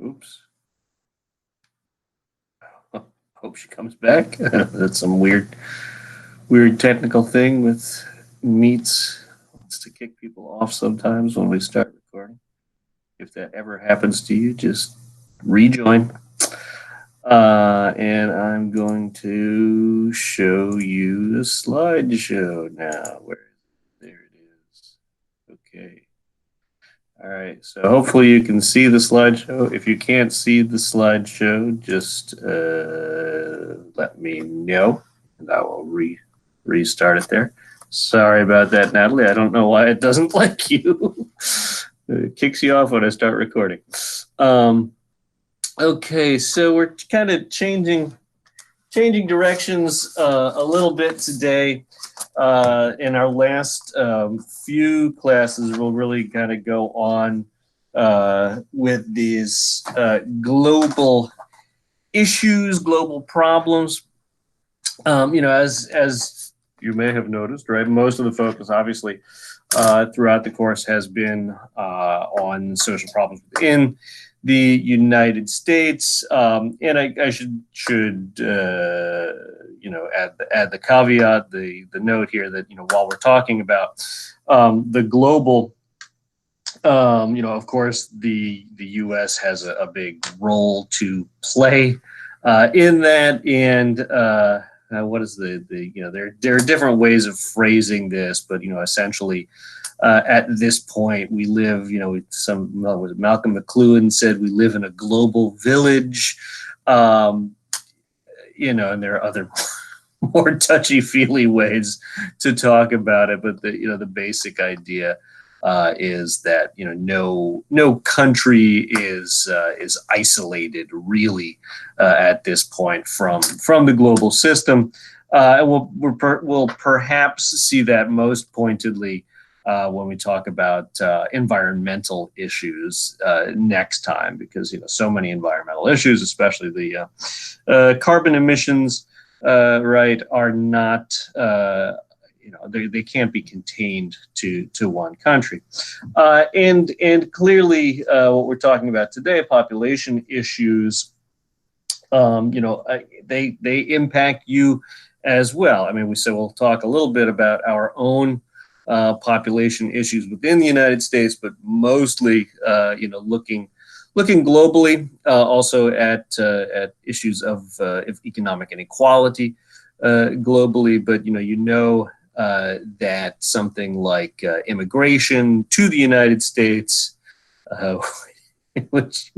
Oops. Hope she comes back. That's some weird technical thing with Meets. Wants to kick people off sometimes when we start recording. If that ever happens to you, just rejoin. And I'm going to show you the slideshow now. There it is. Okay. All right, so hopefully you can see the slideshow. If you can't see the slideshow, just let me know, and I will restart it there. Sorry about that, Natalie. I don't know why it doesn't like you. It kicks you off when I start recording. Okay, so we're kind of changing directions a little bit today. In our last few classes, we'll really kind of go on with these global issues, global problems. As you may have noticed, right, most of the focus, obviously, throughout the course has been on social problems within the United States, and I should add the caveat, the note here that while we're talking about the global, of course the U.S. has a big role to play in that, and what is there are different ways of phrasing this, but essentially. At this point, we live, Malcolm McLuhan said we live in a global village, and there are other more touchy-feely ways to talk about it, but the basic idea is that no country is isolated really at this point from the global system, and we'll perhaps see that most pointedly when we talk about environmental issues next time, because so many environmental issues, especially the carbon emissions, right, are not they can't be contained to one country, and clearly what we're talking about today, population issues, they impact you as well. I mean, we'll talk a little bit about our own population issues within the United States, but mostly, looking globally, also at issues of economic inequality globally. But that something like immigration to the United States, which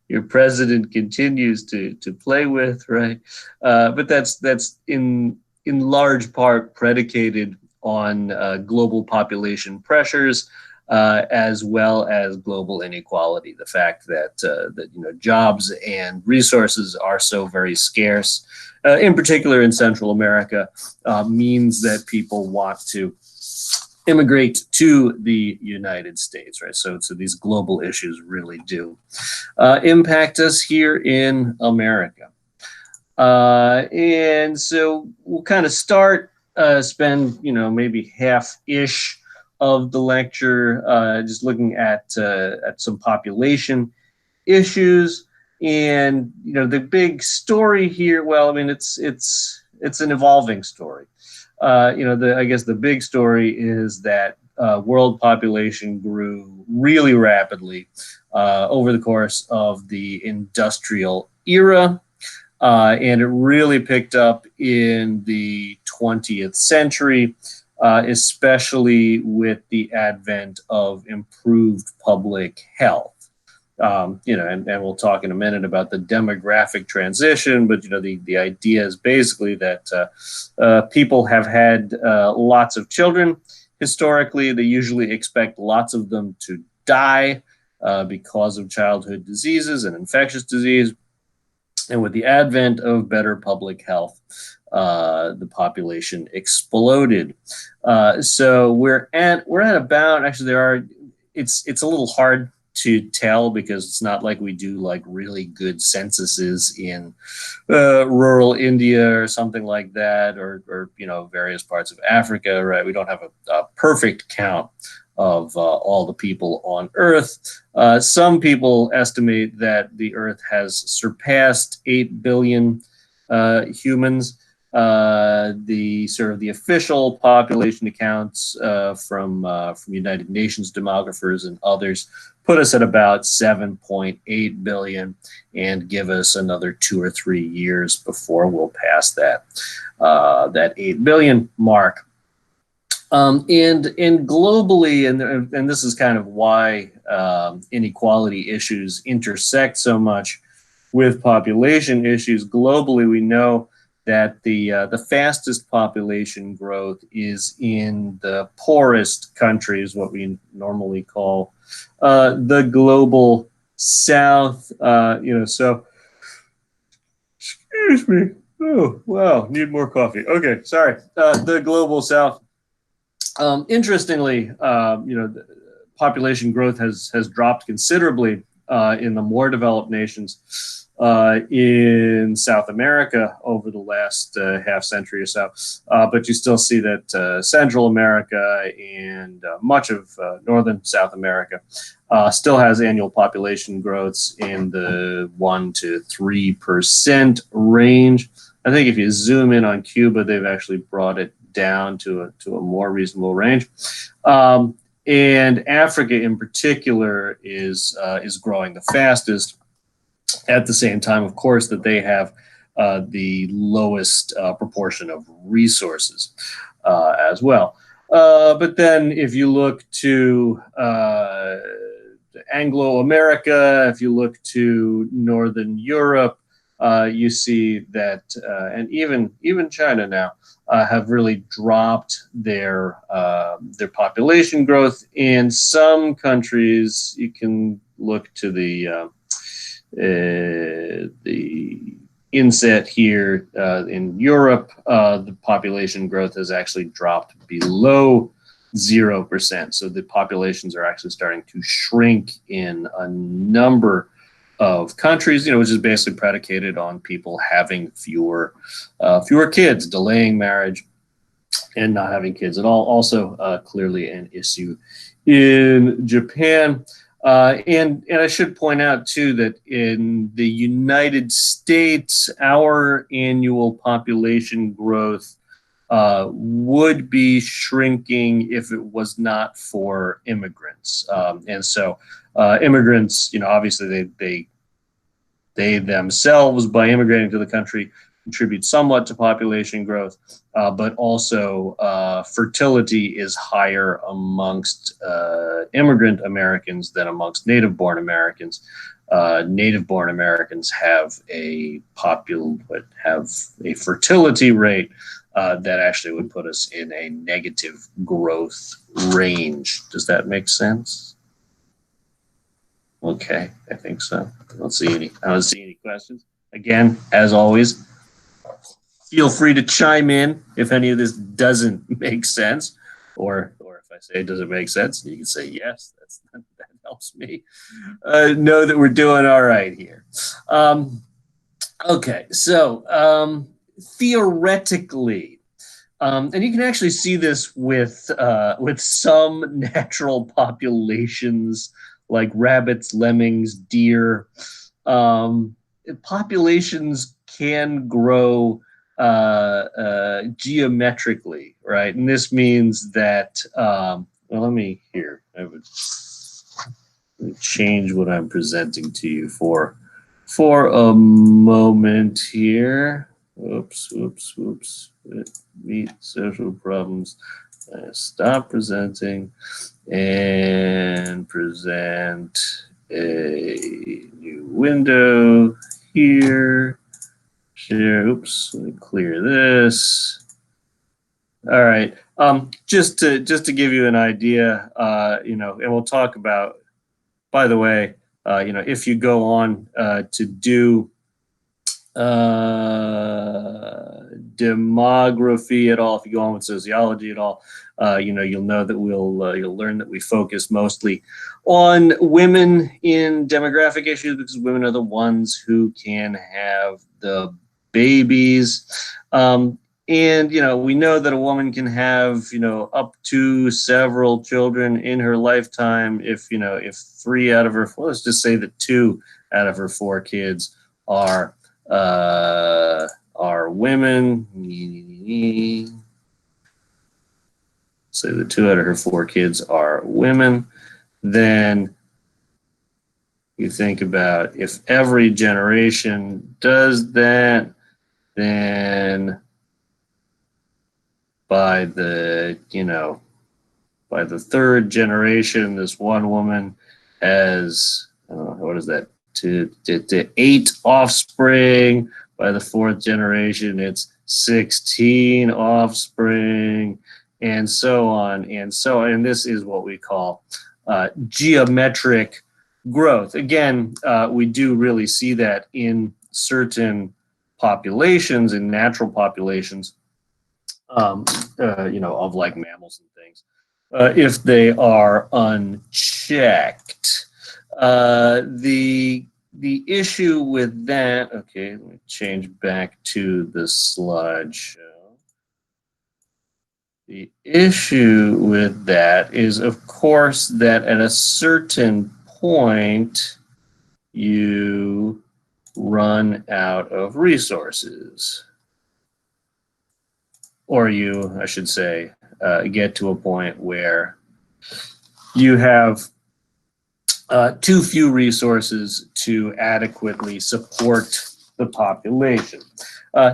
your president continues to play with, right? But that's in large part predicated on global population pressures, as well as global inequality. The fact that jobs and resources are so very scarce, in particular in Central America, means that people want to immigrate to the United States, right? So these global issues really do impact us here in America, and so we'll kind of spend maybe half-ish of the lecture just looking at some population issues, and the big story here. Well, I mean, it's an evolving story. I guess the big story is that world population grew really rapidly over the course of the industrial era. And it really picked up in the 20th century, especially with the advent of improved public health. And we'll talk in a minute about the demographic transition, but the idea is basically that people have had lots of children. Historically, they usually expect lots of them to die because of childhood diseases and infectious disease. And with the advent of better public health, the population exploded. So we're at about, actually it's a little hard to tell because it's not like we do like really good censuses in rural India or something like that, or various parts of Africa, right? We don't have a perfect count of all the people on Earth. Some people estimate that the Earth has surpassed 8 billion humans. The official population accounts from United Nations demographers and others put us at about 7.8 billion and give us another 2 or 3 years before we'll pass that 8 billion mark. And globally, and this is kind of why inequality issues intersect so much with population issues. Globally, we know that the fastest population growth is in the poorest countries, what we normally call the global South. So excuse me. Oh wow, need more coffee. Okay, sorry. The global South. Interestingly, the population growth has dropped considerably in the more developed nations. In South America over the last half century or so. But you still see that Central America and much of Northern South America still has annual population growths in the 1 to 3% range. I think if you zoom in on Cuba, they've actually brought it down to a more reasonable range. And Africa in particular is growing the fastest. At the same time, of course, that they have the lowest proportion of resources as well. But then if you look to Anglo-America, if you look to Northern Europe, you see that, and even China now, have really dropped their population growth. In some countries, you can look to the inset here in Europe, the population growth has actually dropped below 0%. So the populations are actually starting to shrink in a number of countries, which is basically predicated on people having fewer kids, delaying marriage, and not having kids at all. Also, clearly an issue in Japan. And I should point out, too, that in the United States, our annual population growth would be shrinking if it was not for immigrants. And so immigrants, obviously they themselves, by immigrating to the country, contribute somewhat to population growth, but also fertility is higher amongst immigrant Americans than amongst native-born Americans. Native-born Americans have a fertility rate that actually would put us in a negative growth range. Does that make sense? Okay, I think so. I don't see any questions. Again, as always, feel free to chime in if any of this doesn't make sense, or if I say, does it make sense? You can say yes. That helps me know that we're doing all right here. Okay, so theoretically, and you can actually see this with some natural populations like rabbits, lemmings, deer. Populations can grow geometrically, right? And this means that, let me change what I'm presenting to you for a moment here. Oops. Meet social problems. Stop presenting and present a new window here. Share. Oops. Let me clear this. All right. Just to give you an idea, and we'll talk about. By the way, if you go on to do demography at all, if you go on with sociology at all, you'll know that you'll learn that we focus mostly on women in demographic issues because women are the ones who can have the babies. And, we know that a woman can have, up to several children in her lifetime if 3 out of her, well, let's just say that 2 out of her 4 kids are women. Say that 2 out of her 4 kids are women. Then you think about if every generation does that, then by the 3rd generation, this one woman has, what is that, to 8 offspring. By the 4th generation, it's 16 offspring, and so on and so on. And this is what we call geometric growth. Again, we do really see that in certain populations, in natural populations, of like mammals and things, if they are unchecked. The issue with that, okay, let me change back to the slideshow. The issue with that is, of course, that at a certain point, you run out of resources. Or you, I should say, get to a point where you have too few resources to adequately support the population.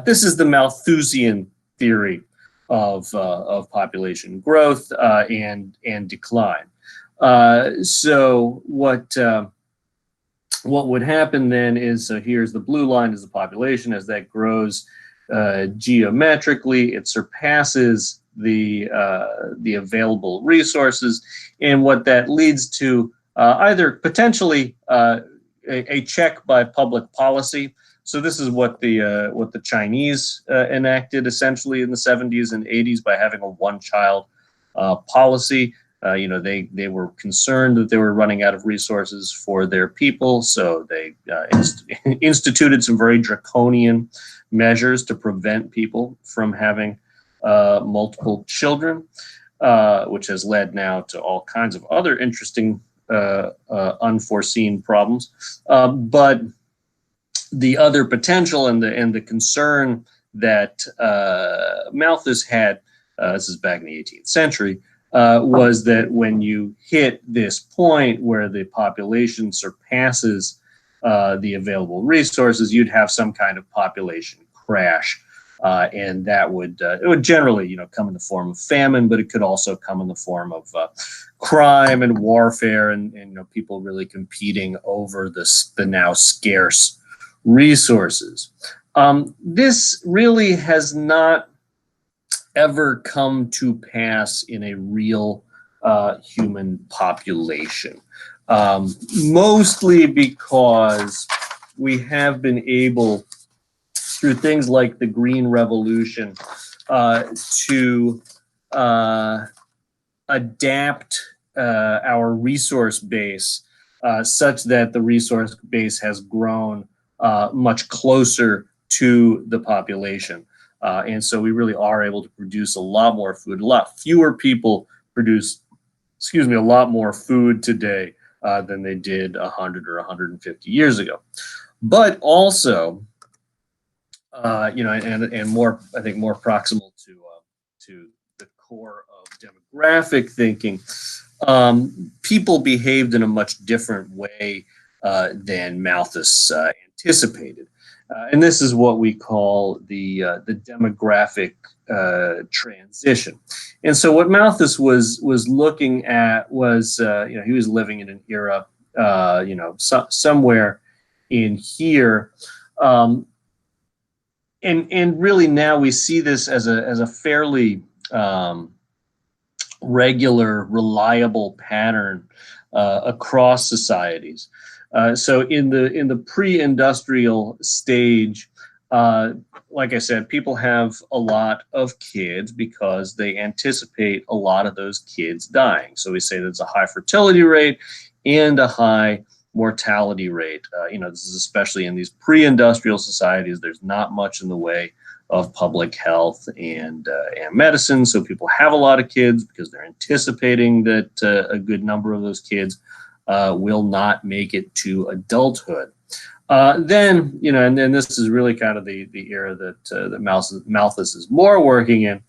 This is the Malthusian theory of population growth and decline. So what would happen then is, here's the blue line is the population. As that grows geometrically, it surpasses the available resources, and what that leads to either potentially a check by public policy. So this is what the Chinese enacted essentially in the 70s and 80s by having a one-child policy. They were concerned that they were running out of resources for their people, so they instituted some very draconian measures to prevent people from having multiple children, which has led now to all kinds of other interesting unforeseen problems. But the other potential and the concern that Malthus had, this is back in the 18th century, was that when you hit this point where the population surpasses the available resources, you'd have some kind of population crash, and that would it would generally come in the form of famine, but it could also come in the form of crime and warfare, and people really competing over the now scarce resources. This really has not ever come to pass in a real human population, mostly because we have been able, through things like the Green Revolution, to adapt our resource base such that the resource base has grown much closer to the population. And so we really are able to produce a lot more food. A lot fewer people produce, a lot more food today than they did 100 or 150 years ago. But also, and more, I think, more proximal to the core of demographic thinking, people behaved in a much different way than Malthus anticipated. And this is what we call the demographic transition. And so what Malthus was looking at was, he was living in an era, somewhere in here, and really now we see this as a fairly regular, reliable pattern across societies. So in the pre-industrial stage, like I said, people have a lot of kids because they anticipate a lot of those kids dying. So we say there's a high fertility rate and a high mortality rate. This is especially in these pre-industrial societies. There's not much in the way of public health and medicine. So people have a lot of kids because they're anticipating that a good number of those kids will not make it to adulthood. Then, and then this is really kind of the era that Malthus is more working in.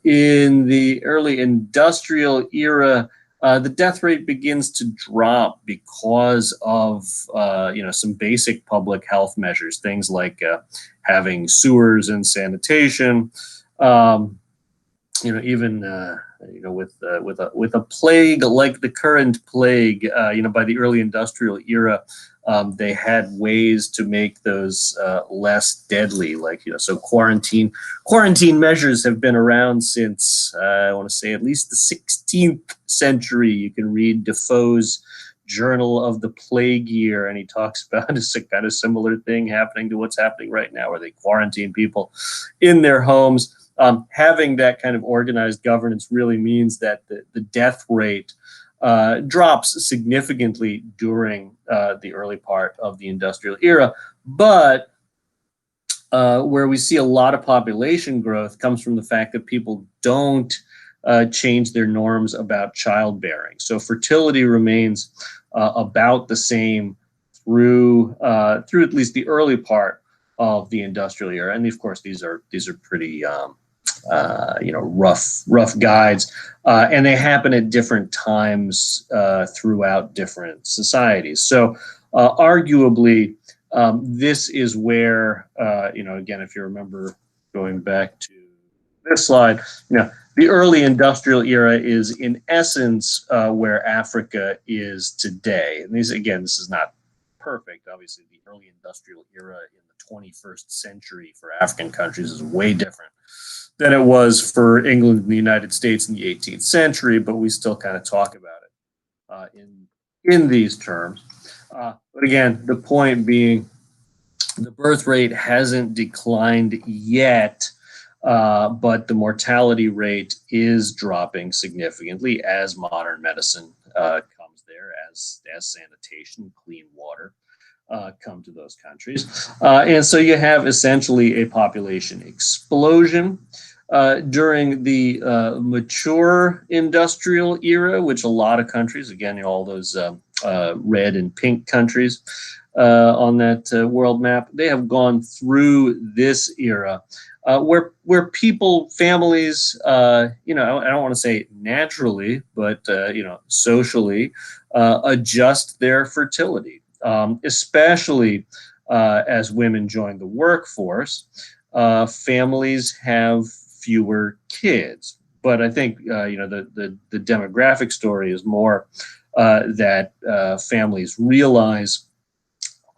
In the early industrial era, the death rate begins to drop because of some basic public health measures, things like having sewers and sanitation. Even with a plague like the current plague, by the early industrial era, they had ways to make those less deadly. So quarantine measures have been around since I want to say at least the 16th century. You can read Defoe's Journal of the Plague Year, and he talks about a kind of similar thing happening to what's happening right now, where they quarantine people in their homes. Having that kind of organized governance really means that the death rate drops significantly during the early part of the industrial era. But where we see a lot of population growth comes from the fact that people don't change their norms about childbearing. So fertility remains about the same through at least the early part of the industrial era. And of course, these are pretty rough guides, and they happen at different times throughout different societies. So arguably, this is where, again, if you remember going back to this slide, the early industrial era is in essence where Africa is today. And this is not perfect. Obviously, the early industrial era in the 21st century for African countries is way different than it was for England and the United States in the 18th century, but we still kind of talk about it in these terms. But again, the point being, the birth rate hasn't declined yet, but the mortality rate is dropping significantly as modern medicine comes there, as sanitation, clean water come to those countries. And so you have essentially a population explosion. During the mature industrial era, which a lot of countries, again, all those red and pink countries on that world map, they have gone through this era where people, families, I don't want to say naturally, but socially adjust their fertility, especially as women join the workforce. Families have fewer kids, but I think the demographic story is more that families realize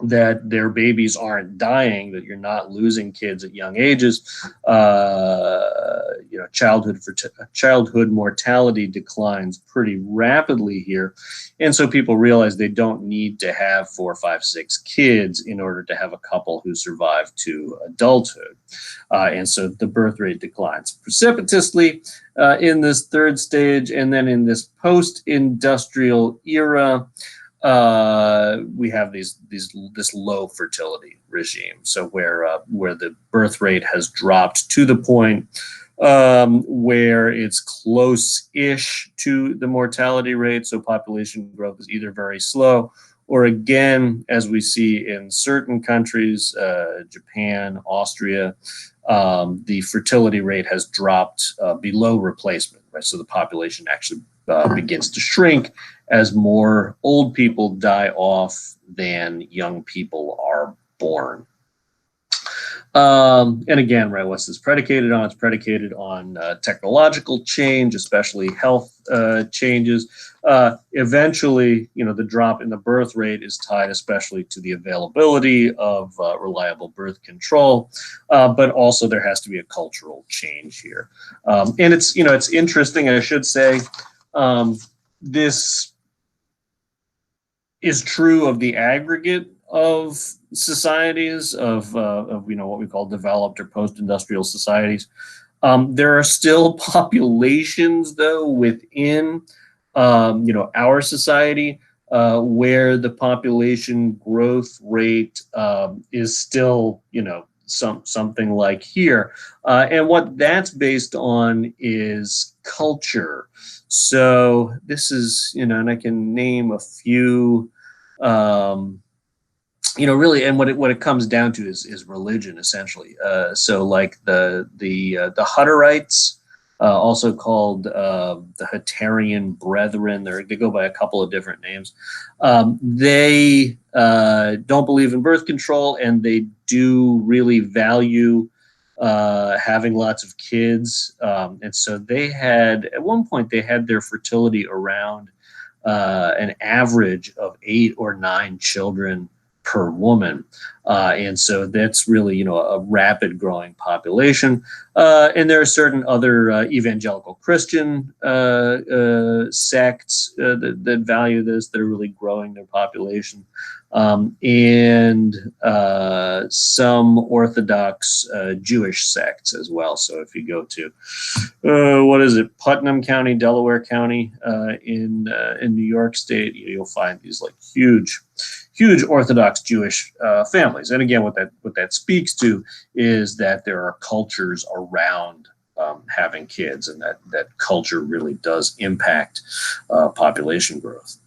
that their babies aren't dying, that you're not losing kids at young ages. Childhood mortality declines pretty rapidly here, and so people realize they don't need to have 4, 5, 6 kids in order to have a couple who survive to adulthood, and so the birth rate declines precipitously in this third stage, and then in this post-industrial era, we have this low fertility regime. So where the birth rate has dropped to the point where it's close-ish to the mortality rate. So population growth is either very slow, or again, as we see in certain countries, Japan, Austria, the fertility rate has dropped below replacement. Right? So the population actually begins to shrink as more old people die off than young people are born. And again, right, what's this predicated on? It's predicated on technological change, especially health changes. Eventually, the drop in the birth rate is tied especially to the availability of reliable birth control, but also there has to be a cultural change here. And it's interesting, I should say, this is true of the aggregate of societies, of what we call developed or post-industrial societies. There are still populations, though, within our society where the population growth rate is still something like here. And what that's based on is culture. So this is, and I can name a few, really, and what it comes down to is religion essentially. So like the Hutterites, also called the Hutterian Brethren. They go by a couple of different names. They don't believe in birth control, and they do really value having lots of kids. And so they had, at one point, they had their fertility around an average of 8 or 9 children per woman. And so that's really, a rapid growing population. And there are certain other evangelical Christian sects that value this, that are really growing their population. And some Orthodox Jewish sects as well. So if you go to, what is it, Putnam County, Delaware County, in New York State, you'll find these like huge Orthodox Jewish families. And again, what that speaks to is that there are cultures around having kids, and that culture really does impact population growth.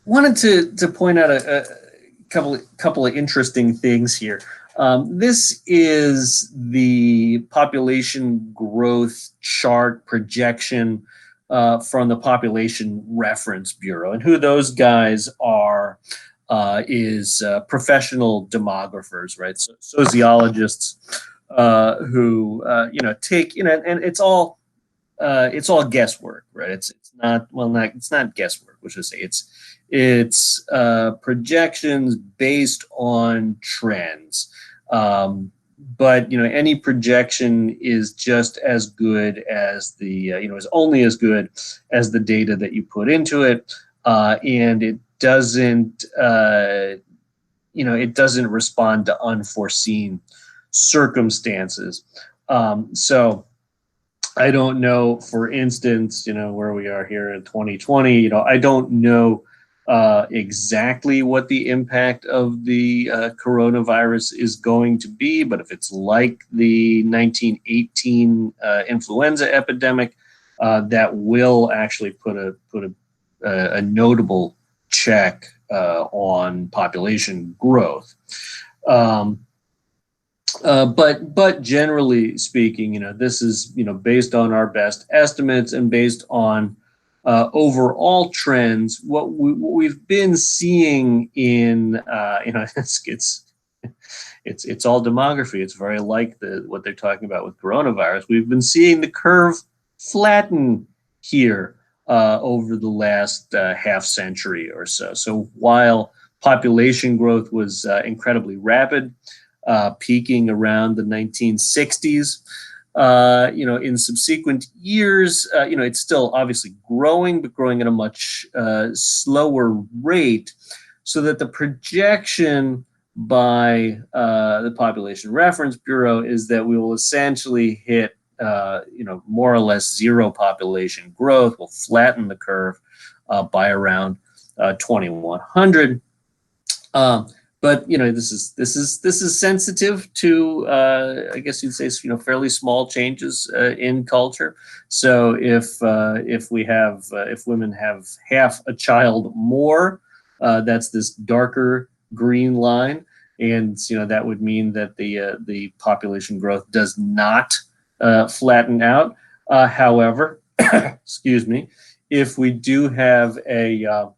Wanted to point out a couple of interesting things here. This is the population growth chart projection from the Population Reference Bureau, and who those guys are is professional demographers, right? So sociologists who take, and it's all guesswork, right? It's not guesswork. Which is say it's projections based on trends. But any projection is just as good as the is only as good as the data that you put into it, and it doesn't it doesn't respond to unforeseen circumstances. So I don't know, for instance, where we are here in 2020. I don't know exactly what the impact of the coronavirus is going to be, but if it's like the 1918 influenza epidemic, that will actually put a notable check on population growth. But generally speaking, this is based on our best estimates and based on overall trends. What we've been seeing in it's all demography. It's very like what they're talking about with coronavirus. We've been seeing the curve flatten here over the last half century or so. So while population growth was incredibly rapid, peaking around the 1960s. In subsequent years, it's still obviously growing, but growing at a much slower rate, so that the projection by the Population Reference Bureau is that we will essentially hit, more or less zero population growth. We'll flatten the curve by around 2100. But this is sensitive to I guess you'd say fairly small changes in culture. So if women have half a child more, that's this darker green line, and that would mean that the population growth does not flatten out. However, excuse me, if we do have a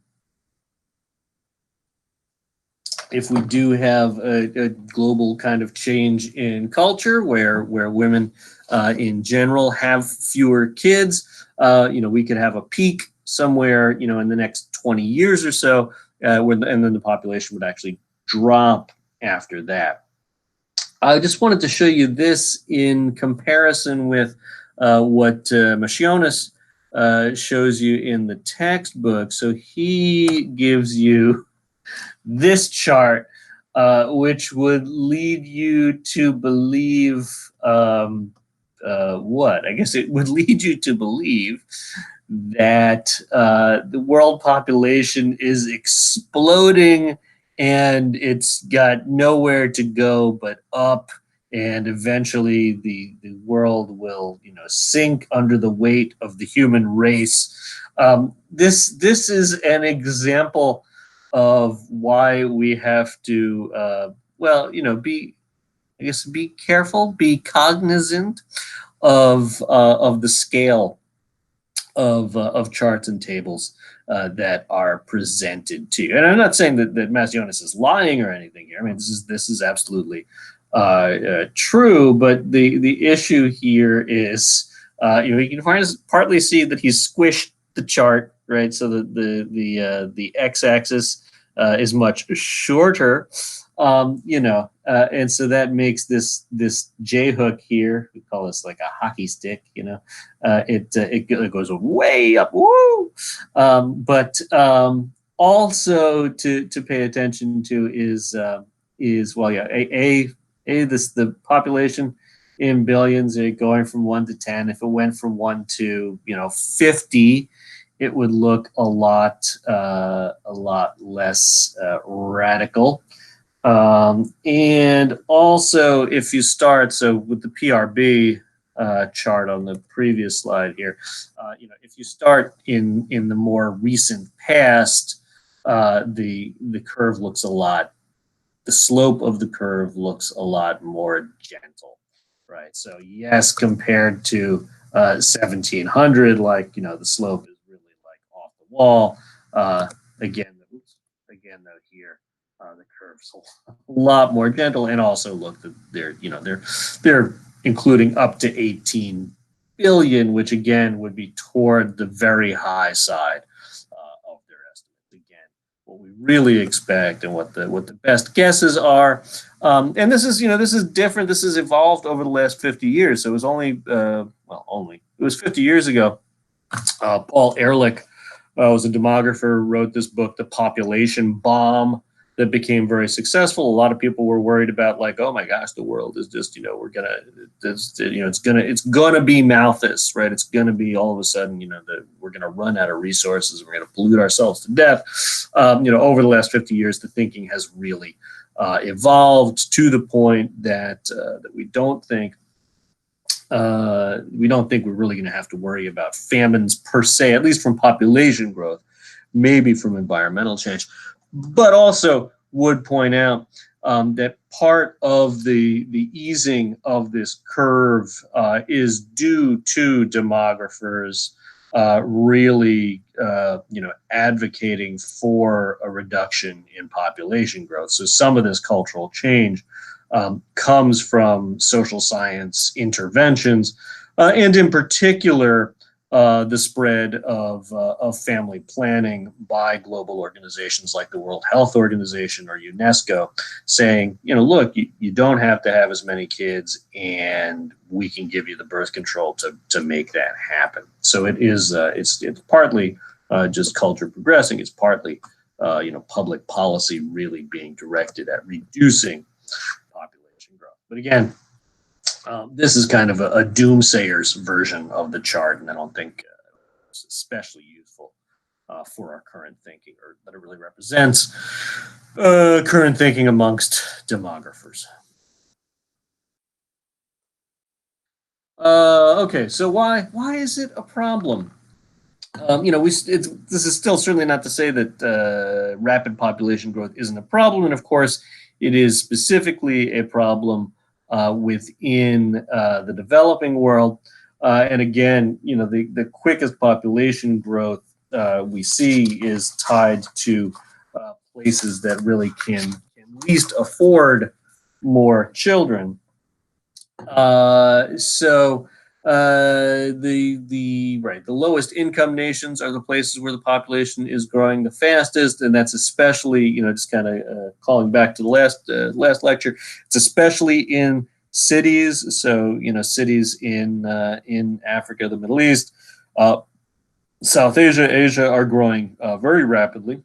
global kind of change in culture where women in general have fewer kids, we could have a peak somewhere, in the next 20 years or so, and then the population would actually drop after that. I just wanted to show you this in comparison with what Mascionis shows you in the textbook. So he gives you this chart, which would lead you to believe what? I guess it would lead you to believe that the world population is exploding and it's got nowhere to go but up, and eventually the world will, you know, sink under the weight of the human race. This is an example of why we have to, well, you know, be, I guess, be careful, be cognizant of the scale of charts and tables that are presented to you. And I'm not saying that Massionis is lying or anything here. I mean, this is absolutely true. But the issue here is, you know, you can partly see that he's squished the chart, right? So the x-axis is much shorter, you know, and so that makes this J hook here, we call this like a hockey stick, you know, it goes way up, woo. But also to pay attention to is, well, yeah, this the population in billions, going from 1 to 10. If it went from 1 to, you know, 50, it would look a lot less radical. And also, if you start, so with the PRB chart on the previous slide here, you know, if you start in the more recent past, the curve looks a lot, the slope of the curve looks a lot more gentle, right? So yes, compared to 1700, like, you know, the slope is really like off the wall. Again, again though here, the curve's a lot more gentle, and also look that they're, you know, they're including up to 18 billion, which again would be toward the very high side of their estimates. Again, what we really expect and what the best guesses are. And this is, you know, this is different. This has evolved over the last 50 years. So it was only, it was 50 years ago. Paul Ehrlich was a demographer, wrote this book, The Population Bomb, that became very successful. A lot of people were worried about, like, oh my gosh, the world is just, you know, it's gonna be Malthus, right? It's gonna be all of a sudden, you know, we're gonna run out of resources, we're gonna pollute ourselves to death. You know, over the last 50 years, the thinking has really evolved to the point that we don't think we're really going to have to worry about famines per se, at least from population growth, maybe from environmental change. But also would point out that part of the easing of this curve is due to demographers really, you know, advocating for a reduction in population growth. So some of this cultural change comes from social science interventions, and in particular, the spread of family planning by global organizations like the World Health Organization or UNESCO, saying, you know, look, you don't have to have as many kids, and we can give you the birth control to make that happen. So it is, it's partly just culture progressing. It's partly, you know, public policy really being directed at reducing population growth. But again, this is kind of a doomsayer's version of the chart, and I don't think it's especially useful for our current thinking, or that it really represents current thinking amongst demographers. Okay, so why is it a problem? You know, this is still certainly not to say that rapid population growth isn't a problem, and of course, it is specifically a problem within the developing world. And again, you know, the quickest population growth we see is tied to places that really can least afford more children. So the lowest income nations are the places where the population is growing the fastest, and that's especially, you know, just kind of calling back to the last lecture, it's especially in cities. So, you know, cities in Africa, the Middle East, South Asia, Asia are growing very rapidly.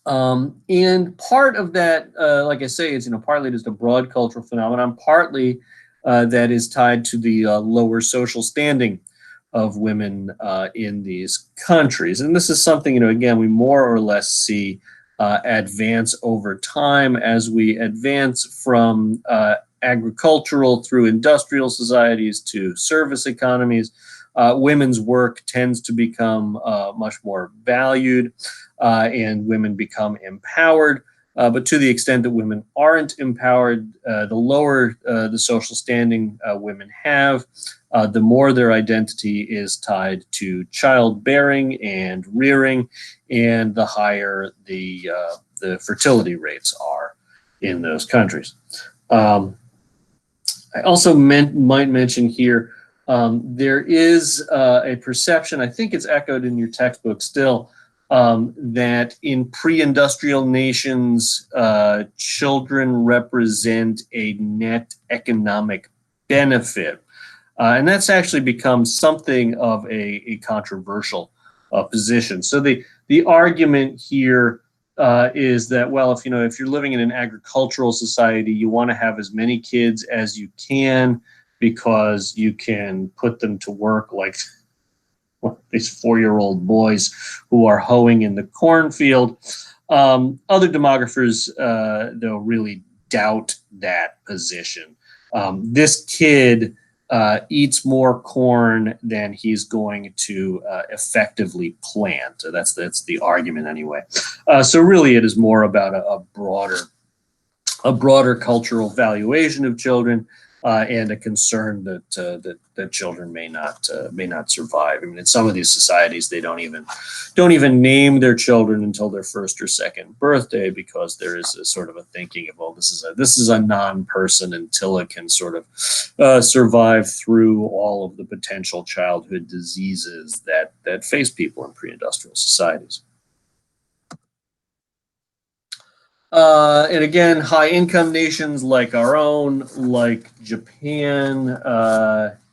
And part of that, like I say, is, you know, partly just a broad cultural phenomenon, partly that is tied to the lower social standing of women in these countries. And this is something, you know, again, we more or less see advance over time as we advance from agricultural through industrial societies to service economies. Women's work tends to become much more valued, and women become empowered. But to the extent that women aren't empowered, the lower the social standing women have, the more their identity is tied to childbearing and rearing, and the higher the fertility rates are in those countries. I also might mention here, there is a perception, I think it's echoed in your textbook still, that in pre-industrial nations, children represent a net economic benefit. And that's actually become something of a controversial position. So the argument here is that, well, if you're living in an agricultural society, you want to have as many kids as you can because you can put them to work like these 4-year-old boys who are hoeing in the cornfield. Other demographers, though, really doubt that position. This kid eats more corn than he's going to effectively plant. So that's the argument anyway. So really, it is more about a broader cultural valuation of children, and a concern that children may not survive. I mean, in some of these societies, they don't even name their children until their first or second birthday, because there is a sort of a thinking of, well, this is a non-person until it can sort of survive through all of the potential childhood diseases that face people in pre-industrial societies. And again, high-income nations like our own, like Japan,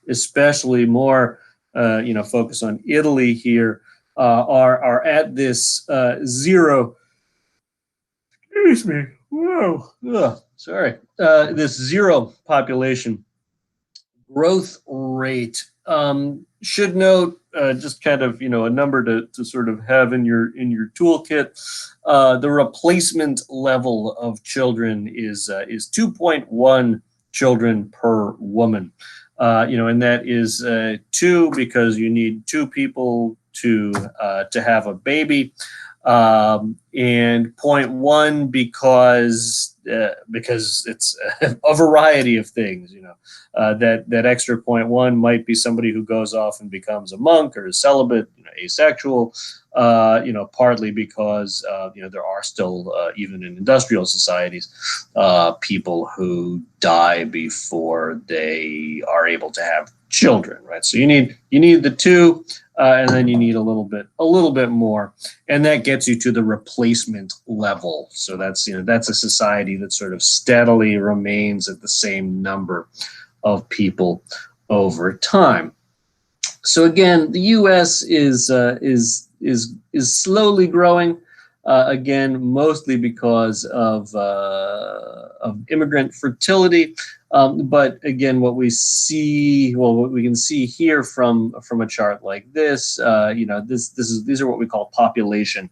especially more, focus on Italy here, are at this zero. Excuse me. Whoa. Ugh, sorry. This zero population growth rate. Should note, just kind of a number to sort of have in your toolkit. The replacement level of children is 2.1 children per woman. And that is 2 because you need 2 people to have a baby, and 0.1 because it's a variety of things. That extra 0.1 might be somebody who goes off and becomes a monk or a celibate, asexual, partly because there are still, even in industrial societies, people who die before they are able to have children, right? So you need the 2, and then you need a little bit more, and that gets you to the replacement level. So that's a society that sort of steadily remains at the same number of people over time. So again, the U.S. is slowly growing, again, mostly because of immigrant fertility. But again, what we can see here from a chart like this, these are what we call population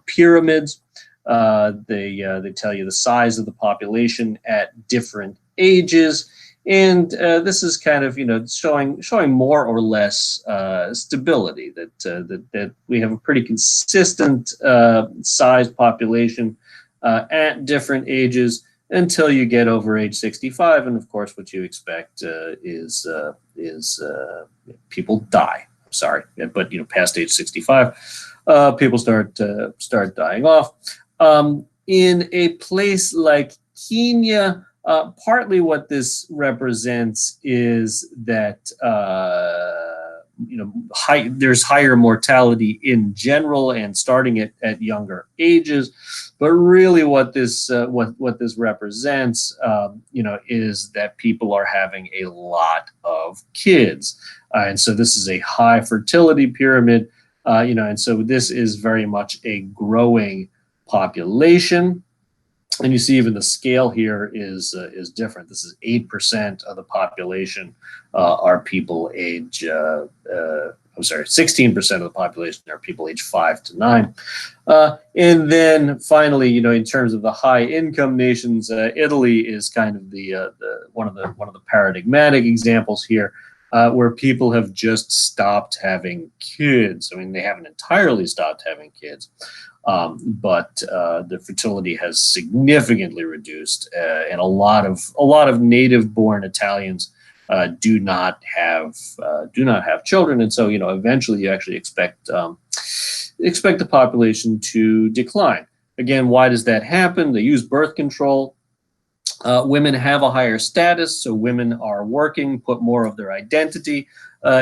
pyramids. They tell you the size of the population at different ages. And this is kind of showing more or less stability, that we have a pretty consistent sized population at different ages until you get over age 65, and of course, what you expect is people die. I'm sorry, but past age 65, people start dying off. In a place like Kenya, partly what this represents is that there's higher mortality in general and starting at younger ages, but really what this represents is that people are having a lot of kids, and so this is a high fertility pyramid, and so this is very much a growing population. And you see even the scale here is different. This is 8% of the population are people age I'm sorry, 16% of the population are people aged 5 to 9. And then finally, you know, in terms of the high income nations, Italy is kind of the one of the paradigmatic examples here, where people have just stopped having kids. I mean, they haven't entirely stopped having kids, but the fertility has significantly reduced, and a lot of native-born Italians do not have children, and so, you know, eventually you actually expect the population to decline. Again, why does that happen? They use birth control. Women have a higher status, so women are working, put more of their identity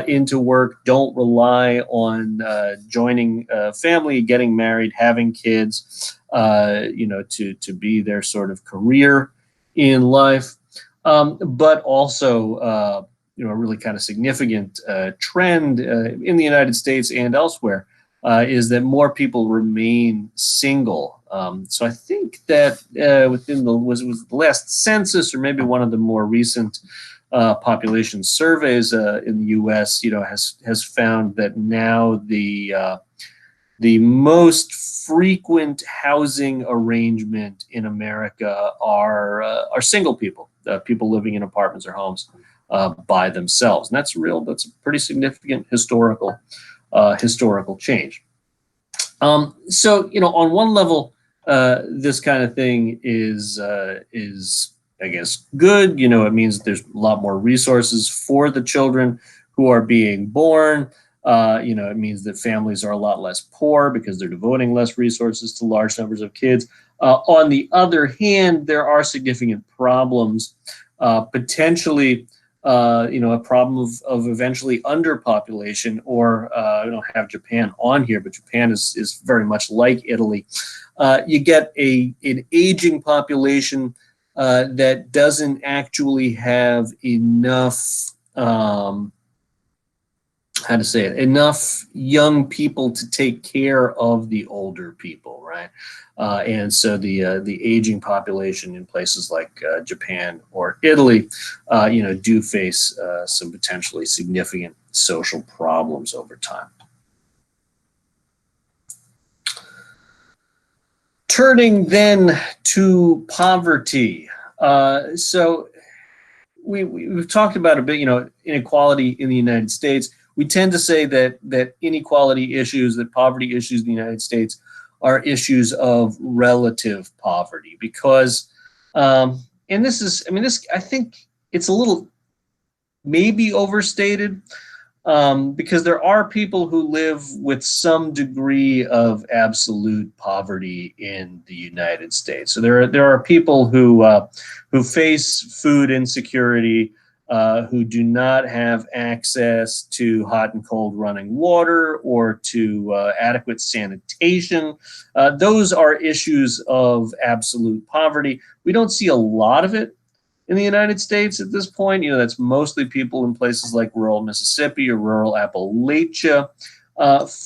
into work, don't rely on joining a family, getting married, having kids, you know, to be their sort of career in life. But also, you know, a really kind of significant trend in the United States and elsewhere is that more people remain single. So I think that within was the last census, or maybe one of the more recent population surveys in the U.S., you know, has found that now the most frequent housing arrangement in America are single people, people living in apartments or homes by themselves, and that's a pretty significant historical change. So, you know, on one level, this kind of thing is I guess good. You know, it means there's a lot more resources for the children who are being born. You know, it means that families are a lot less poor because they're devoting less resources to large numbers of kids. On the other hand, there are significant problems, potentially, you know, a problem of eventually underpopulation, or I don't have Japan on here, but Japan is very much like Italy. You get an aging population that doesn't actually have enough, how to say it, enough young people to take care of the older people, right? And so the aging population in places like Japan or Italy, you know, do face some potentially significant social problems over time. Turning then to poverty. So we've talked about a bit, you know, inequality in the United States. We tend to say that inequality issues, that poverty issues in the United States are issues of relative poverty, because, and this is, I mean, this, I think it's a little maybe overstated, because there are people who live with some degree of absolute poverty in the United States. So there are people who face food insecurity, who do not have access to hot and cold running water or to adequate sanitation. Those are issues of absolute poverty. We don't see a lot of it in the United States at this point. You know, that's mostly people in places like rural Mississippi or rural Appalachia.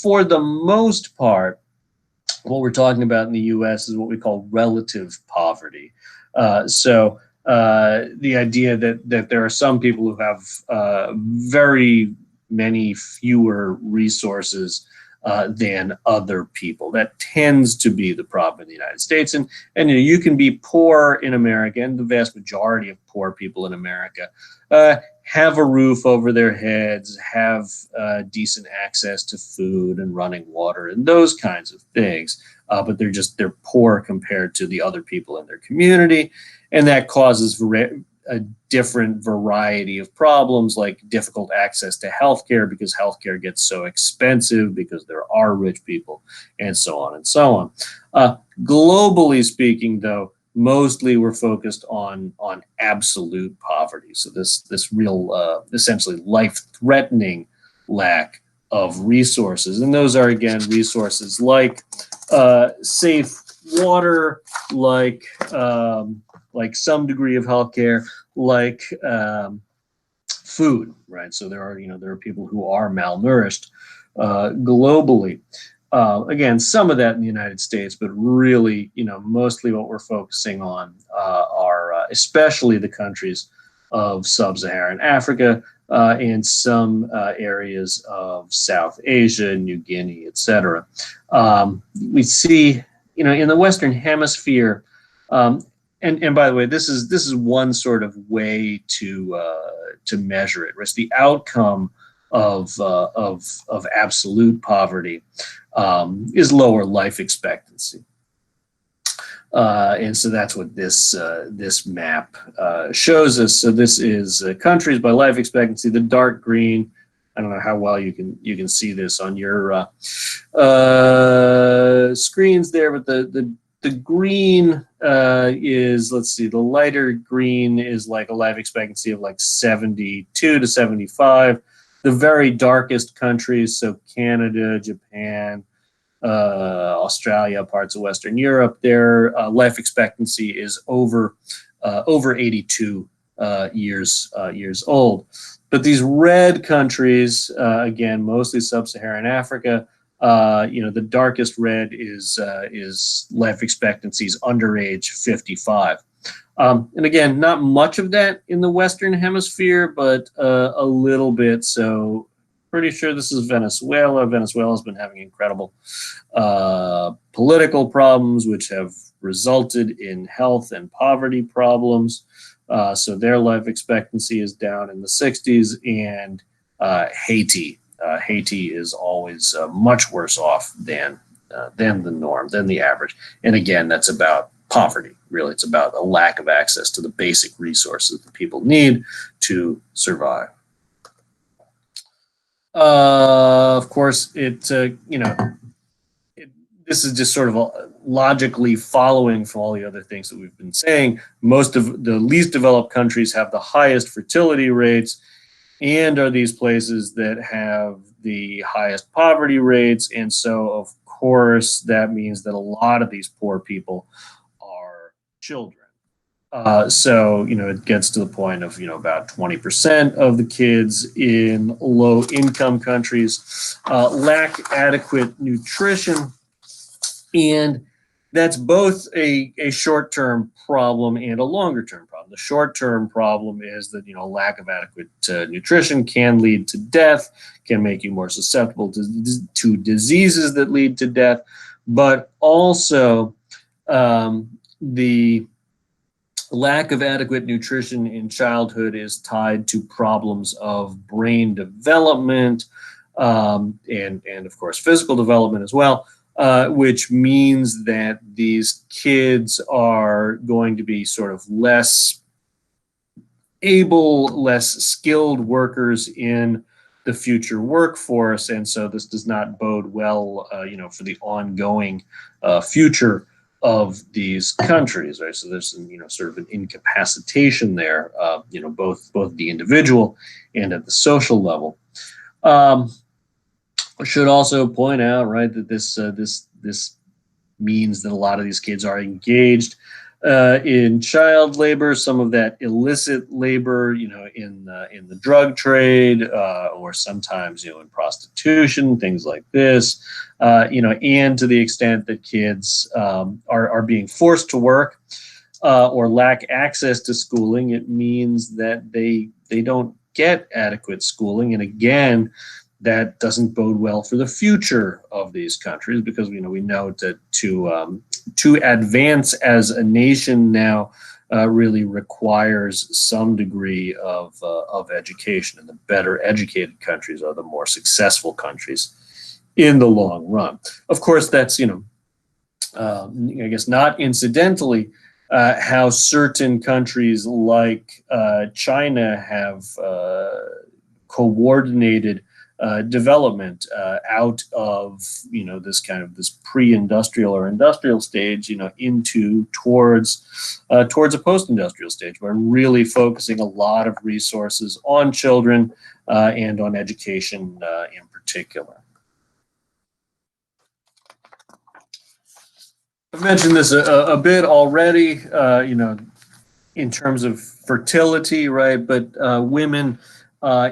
For the most part, what we're talking about in the U.S. is what we call relative poverty. So the idea that there are some people who have very many fewer resources than other people. That tends to be the problem in the United States. And you know, you can be poor in America, and the vast majority of poor people in America have a roof over their heads, have decent access to food and running water and those kinds of things. But they're poor compared to the other people in their community. And that causes a different variety of problems, like difficult access to healthcare, because healthcare gets so expensive because there are rich people, and so on and so on. Globally speaking, though, mostly we're focused on absolute poverty. So this real, essentially life-threatening lack of resources, and those are, again, resources like safe water, like some degree of healthcare, like food, right? So there are people who are malnourished globally. Again, some of that in the United States, but really, mostly what we're focusing on are especially the countries of sub-Saharan Africa, and some areas of South Asia, New Guinea, etc. We see, in the Western Hemisphere, and by the way, this is one sort of way to measure it. It's the outcome of absolute poverty is lower life expectancy. And so that's what this map shows us. So this is countries by life expectancy. The dark green, I don't know how well you can see this on your screens there, but the green is, let's see, the lighter green is like a life expectancy of like 72 to 75. The very darkest countries, so Canada, Japan, Australia, parts of Western Europe, their life expectancy is over 82 years old. But these red countries, again, mostly sub-Saharan Africa, the darkest red is life expectancies under age 55. And again, not much of that in the Western Hemisphere, but a little bit. So pretty sure this is Venezuela. Venezuela's been having incredible political problems, which have resulted in health and poverty problems. So their life expectancy is down in the 60s, and Haiti. Haiti is always much worse off than the norm, than the average. And again, that's about poverty. Really, it's about a lack of access to the basic resources that people need to survive. Of course, this is just sort of logically following from all the other things that we've been saying. Most of the least developed countries have the highest fertility rates and are these places that have the highest poverty rates. And so, of course, that means that a lot of these poor people are children. So, it gets to the point of, about 20% of the kids in low-income countries lack adequate nutrition. And that's both a short-term problem and a longer-term problem. The short-term problem is that, lack of adequate nutrition can lead to death, can make you more susceptible to diseases that lead to death, but also the lack of adequate nutrition in childhood is tied to problems of brain development and of course, physical development as well, which means that these kids are going to be sort of less able, less skilled workers in the future workforce. And so this does not bode well, for the ongoing future of these countries, right? So there's some, sort of an incapacitation there, both the individual and at the social level. I should also point out, right, that this means that a lot of these kids are engaged in child labor, some of that illicit labor, in the drug trade, or sometimes, in prostitution, things like this, and to the extent that kids are being forced to work or lack access to schooling, it means that they don't get adequate schooling. And again, that doesn't bode well for the future of these countries, because we know that to advance as a nation now really requires some degree of education, and the better educated countries are the more successful countries in the long run. Of course, that's I guess not incidentally how certain countries like China have coordinated development out of this pre-industrial or industrial stage, towards a post-industrial stage, where really focusing a lot of resources on children and on education in particular. I've mentioned this a bit already, in terms of fertility, right? But women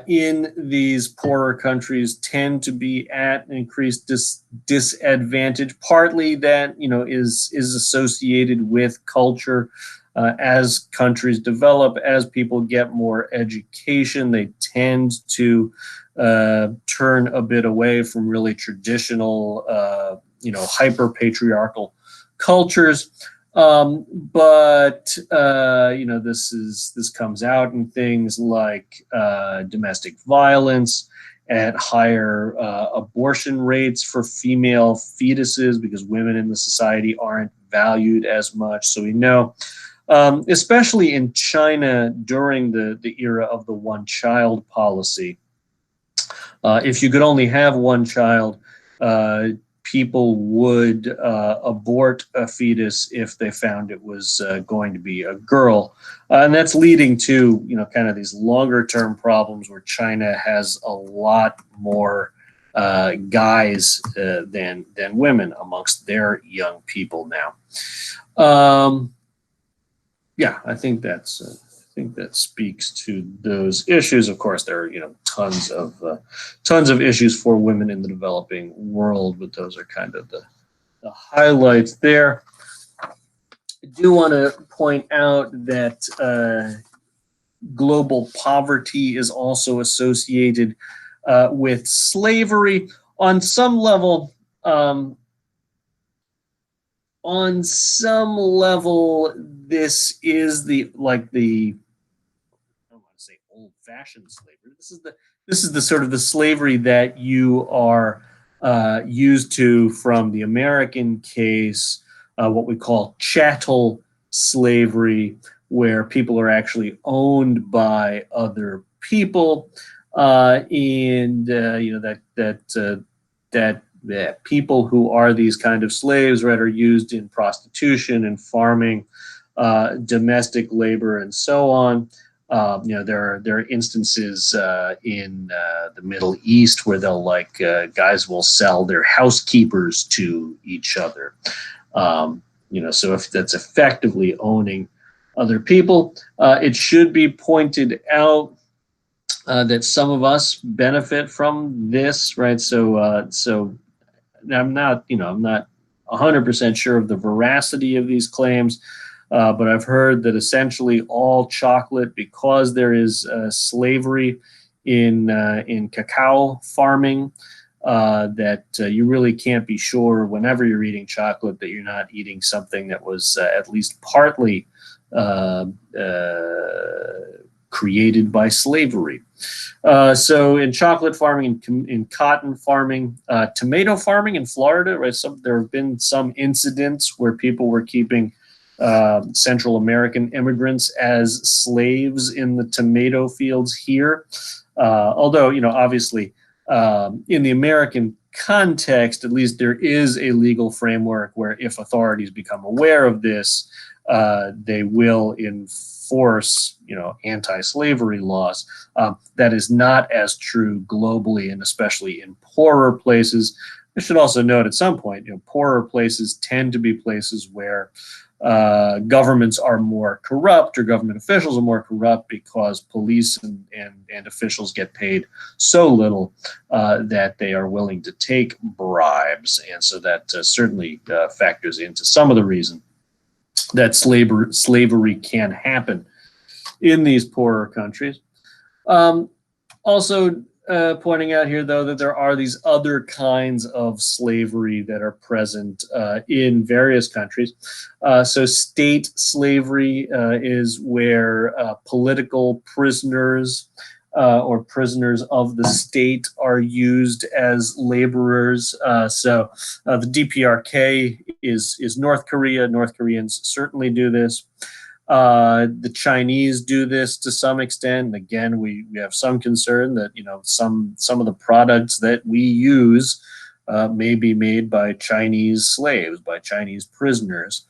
in these poorer countries tend to be at an increased disadvantage. Partly that is associated with culture. As countries develop, as people get more education, they tend to turn a bit away from really traditional, hyper patriarchal cultures. But this comes out in things like domestic violence, at higher abortion rates for female fetuses, because women in the society aren't valued as much. So we know, especially in China during the era of the one-child policy, if you could only have one child, people would abort a fetus if they found it was going to be a girl. And that's leading to, kind of these longer term problems where China has a lot more guys than women amongst their young people now. I think that speaks to those issues. Of course, there are tons of issues for women in the developing world, but those are kind of the highlights there. I do want to point out that global poverty is also associated with slavery on some level. On some level, this is the I don't want to say old-fashioned slavery. This is the sort of the slavery that you are used to from the American case, what we call chattel slavery, where people are actually owned by other people, and that people who are these kind of slaves, right, are used in prostitution and farming, domestic labor, and so on. There are instances in the Middle East where guys will sell their housekeepers to each other. So if that's effectively owning other people, it should be pointed out that some of us benefit from this, right? So I'm not 100% sure of the veracity of these claims, but I've heard that essentially all chocolate, because there is slavery in cacao farming, that you really can't be sure whenever you're eating chocolate that you're not eating something that was at least partly created by slavery. So in chocolate farming, in cotton farming, tomato farming in Florida, right? There have been some incidents where people were keeping Central American immigrants as slaves in the tomato fields here. Although, obviously, in the American context, at least, there is a legal framework where if authorities become aware of this, they will enforce, anti-slavery laws. That is not as true globally, and especially in poorer places. I should also note at some point, poorer places tend to be places where governments are more corrupt, or government officials are more corrupt, because police and officials get paid so little that they are willing to take bribes. And so that certainly factors into some of the reason that slavery can happen in these poorer countries. Also pointing out here, though, that there are these other kinds of slavery that are present in various countries. So state slavery is where political prisoners or prisoners of the state are used as laborers. So the DPRK is North Korea. North Koreans certainly do this. The Chinese do this to some extent. Again, we have some concern that some of the products that we use may be made by Chinese slaves, by Chinese prisoners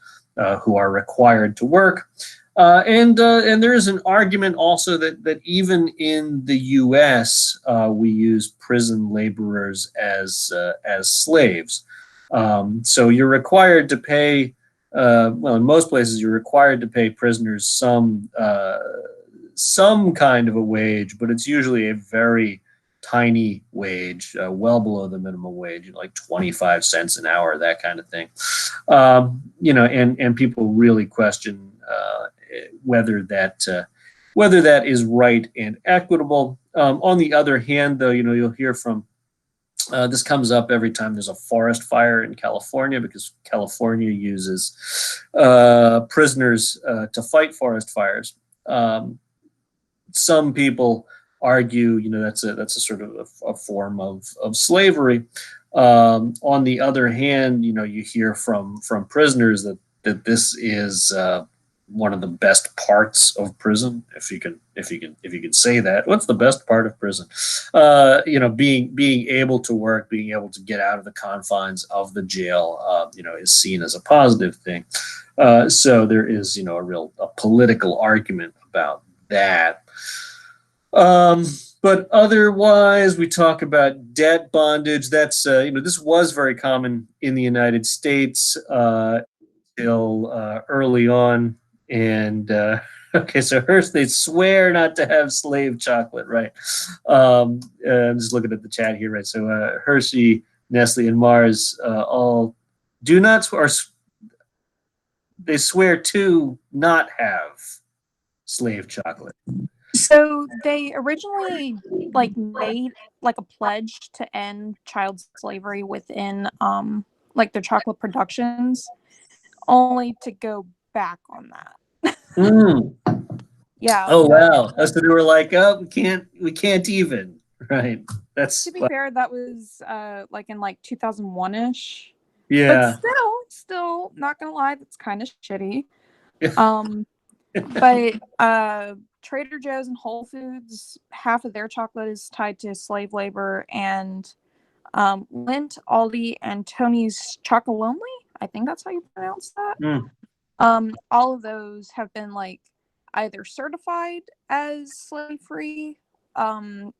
who are required to work. And there is an argument also that even in the U.S. We use prison laborers as slaves. So you're required to pay. In most places, you're required to pay prisoners some kind of a wage, but it's usually a very tiny wage, well below the minimum wage, like 25 cents an hour, that kind of thing. And people really question whether that is right and equitable. On the other hand, though, you'll hear from this comes up every time there's a forest fire in California, because California uses prisoners to fight forest fires. Some people argue, that's a sort of a form of slavery. On the other hand, you hear from prisoners that this is one of the best parts of prison, if you can say that. What's the best part of prison? Being able to work, being able to get out of the confines of the jail, is seen as a positive thing. So there is, a political argument about that. But otherwise, we talk about debt bondage. That's this was very common in the United States till early on. And okay, so Hearst, they swear not to have slave chocolate, right? I'm just looking at the chat here, right? So Hershey, Nestle, and Mars all do not, or they swear to not have slave chocolate. So they originally made a pledge to end child slavery within their chocolate productions, only to go back on that. Yeah. Oh wow. So they were like, oh, we can't even. Right. That's to be fair, that was in 2001-ish. Yeah. But still not gonna lie, that's kind of shitty. But Trader Joe's and Whole Foods, half of their chocolate is tied to slave labor, and Lindt, Aldi, and Tony's Chocolonely, I think that's how you pronounce that. All of those have been either certified as slave-free,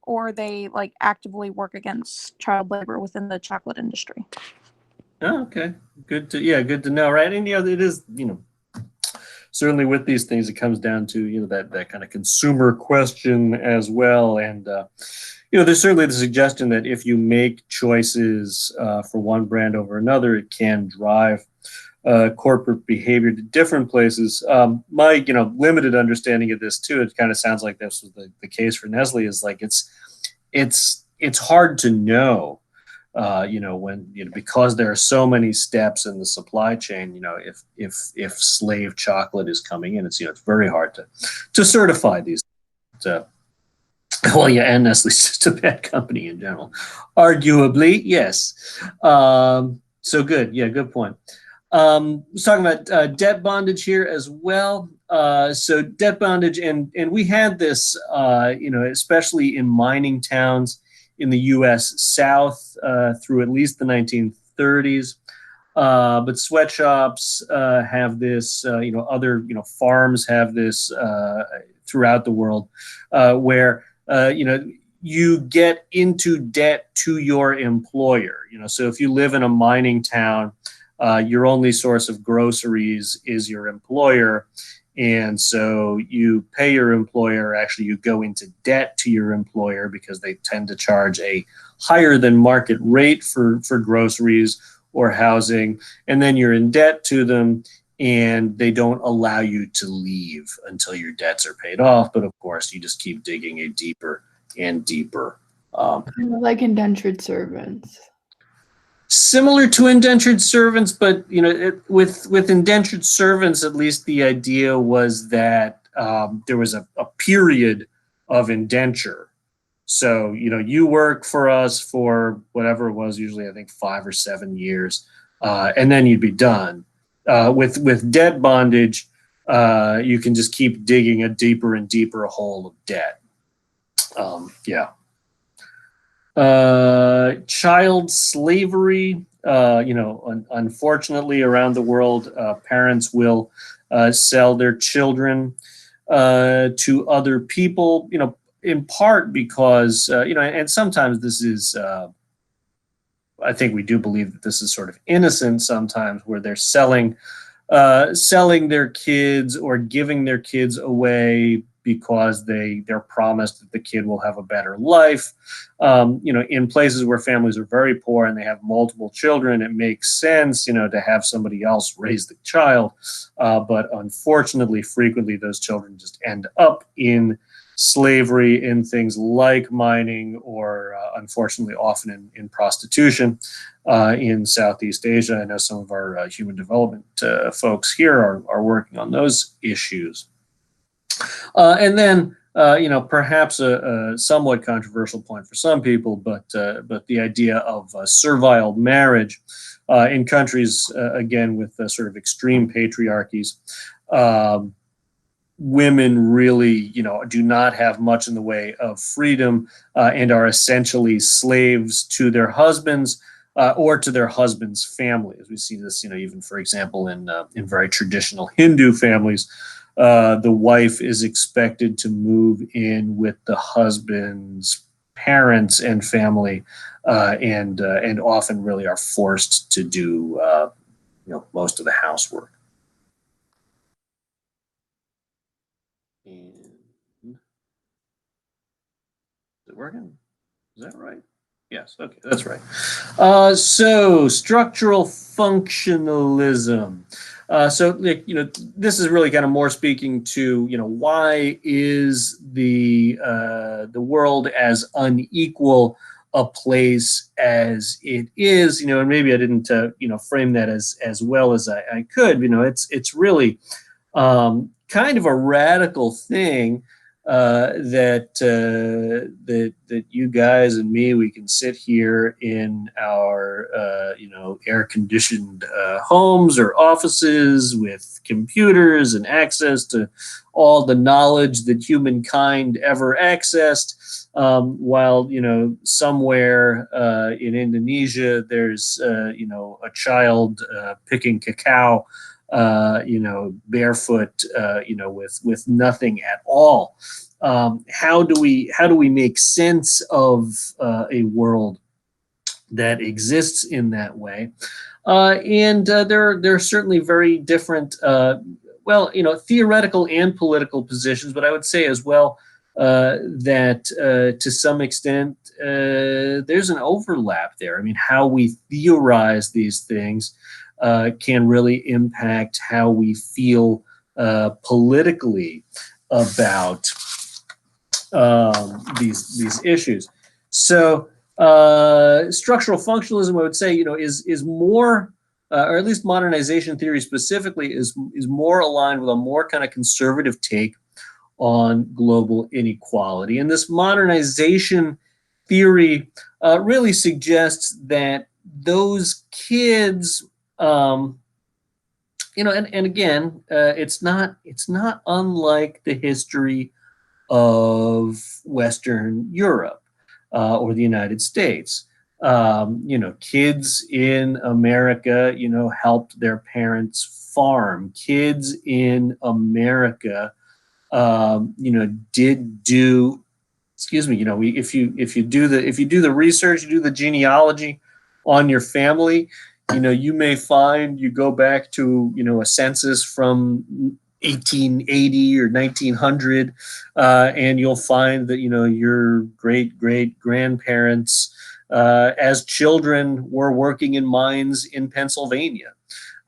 or they actively work against child labor within the chocolate industry. Oh, okay. Good to know, right? And it is, certainly with these things, it comes down to that kind of consumer question as well. And there's certainly the suggestion that if you make choices for one brand over another, it can drive corporate behavior to different places. My limited understanding of this too, it kind of sounds like this was the case for Nestle, is it's hard to know. When because there are so many steps in the supply chain, if slave chocolate is coming in, it's very hard to certify these. And Nestle's just a bad company in general, arguably, yes. So good, good point. Was talking about debt bondage here as well. So debt bondage, and we had this, especially in mining towns in the U.S. South through at least the 1930s. But sweatshops have this, other, farms have this throughout the world, where, you get into debt to your employer. So if you live in a mining town, your only source of groceries is your employer. And so you pay your employer, actually you go into debt to your employer because they tend to charge a higher than market rate for groceries or housing. And then you're in debt to them, and they don't allow you to leave until your debts are paid off. But of course, you just keep digging a deeper and deeper. Like indentured servants. Similar to indentured servants, but with indentured servants, at least the idea was that there was a period of indenture. So you work for us for whatever it was, usually I think 5 or 7 years, and then you'd be done. With debt bondage, you can just keep digging a deeper and deeper hole of debt. Child slavery, unfortunately around the world, parents will sell their children to other people, in part because, and sometimes this is, I think we do believe that this is sort of innocent sometimes, where they're selling their kids or giving their kids away because they're promised that the kid will have a better life. In places where families are very poor and they have multiple children, it makes sense, to have somebody else raise the child. But unfortunately, frequently those children just end up in slavery, in things like mining, or unfortunately often in prostitution in Southeast Asia. I know some of our human development folks here are working on those issues. And then, perhaps a somewhat controversial point for some people, but the idea of servile marriage in countries, again, with sort of extreme patriarchies. Women really, do not have much in the way of freedom and are essentially slaves to their husbands or to their husband's family. As we see this, even, for example, in very traditional Hindu families, the wife is expected to move in with the husband's parents and family, and often really are forced to do most of the housework. And is it working? Is that right? Yes. Okay, that's right. So structural functionalism. This is really kind of more speaking to, why is the world as unequal a place as it is, and maybe I didn't, frame that as well as I could. It's really kind of a radical thing that you guys and me, we can sit here in our air-conditioned homes or offices with computers and access to all the knowledge that humankind ever accessed, while somewhere in Indonesia there's a child picking cacao, barefoot, with nothing at all. How do we make sense of a world that exists in that way? There are certainly very different, theoretical and political positions, but I would say as well that to some extent there's an overlap there. I mean, how we theorize these things can really impact how we feel politically about these issues. So structural functionalism, I would say, is more, or at least modernization theory specifically, is more aligned with a more kind of conservative take on global inequality. And this modernization theory really suggests that those kids, and again, it's not unlike the history of Western Europe or the United States. Kids in America, helped their parents farm. Kids in America, did do. Excuse me. If you do the research, you do the genealogy on your family, you may find, you go back to, a census from 1880 or 1900, and you'll find that, your great grandparents, as children, were working in mines in Pennsylvania.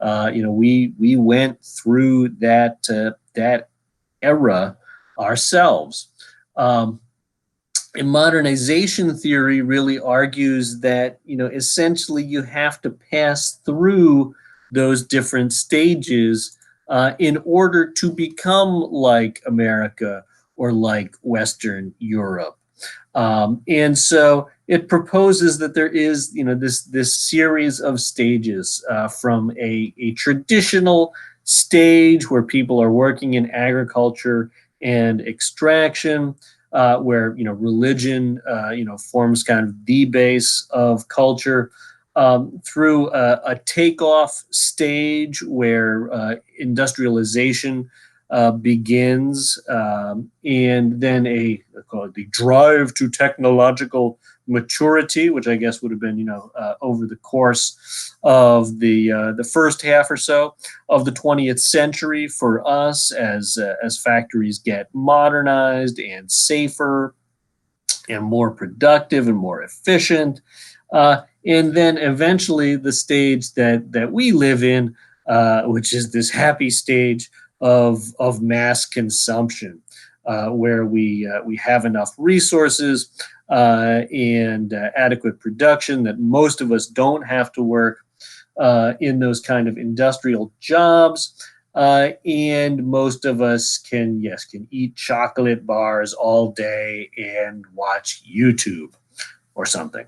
We went through that era ourselves. And modernization theory really argues that, essentially you have to pass through those different stages in order to become like America or like Western Europe. And so it proposes that there is, this series of stages from a traditional stage where people are working in agriculture and extraction, where religion forms kind of the base of culture, through a takeoff stage where industrialization begins, and then call it the drive to technological maturity, which I guess would have been, over the course of the first half or so of the 20th century for us, as factories get modernized and safer and more productive and more efficient. And then eventually the stage that we live in, which is this happy stage of mass consumption, where we have enough resources and adequate production that most of us don't have to work in those kind of industrial jobs. And most of us can eat chocolate bars all day and watch YouTube or something.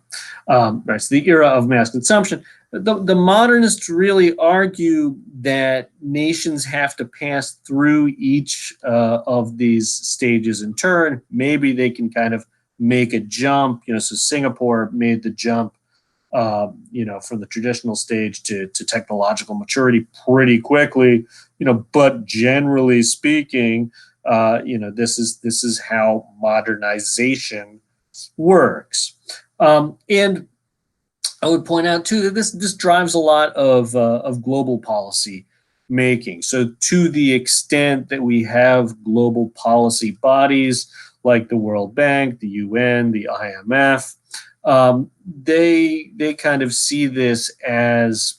Right, so the era of mass consumption. The modernists really argue that nations have to pass through each of these stages in turn. Maybe they can kind of make a jump. So Singapore made the jump, from the traditional stage to technological maturity pretty quickly. But generally speaking, this is how modernization works. And I would point out too that this drives a lot of global policy making. So to the extent that we have global policy bodies like the World Bank, the UN, the IMF, they kind of see this as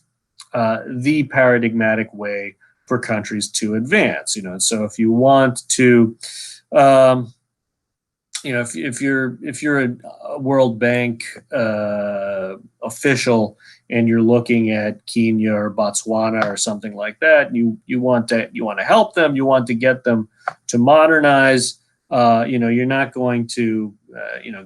the paradigmatic way for countries to advance. So if you want to if you're a World Bank official and you're looking at Kenya or Botswana or something like that, you want to help them, you want to get them to modernize. You're not going to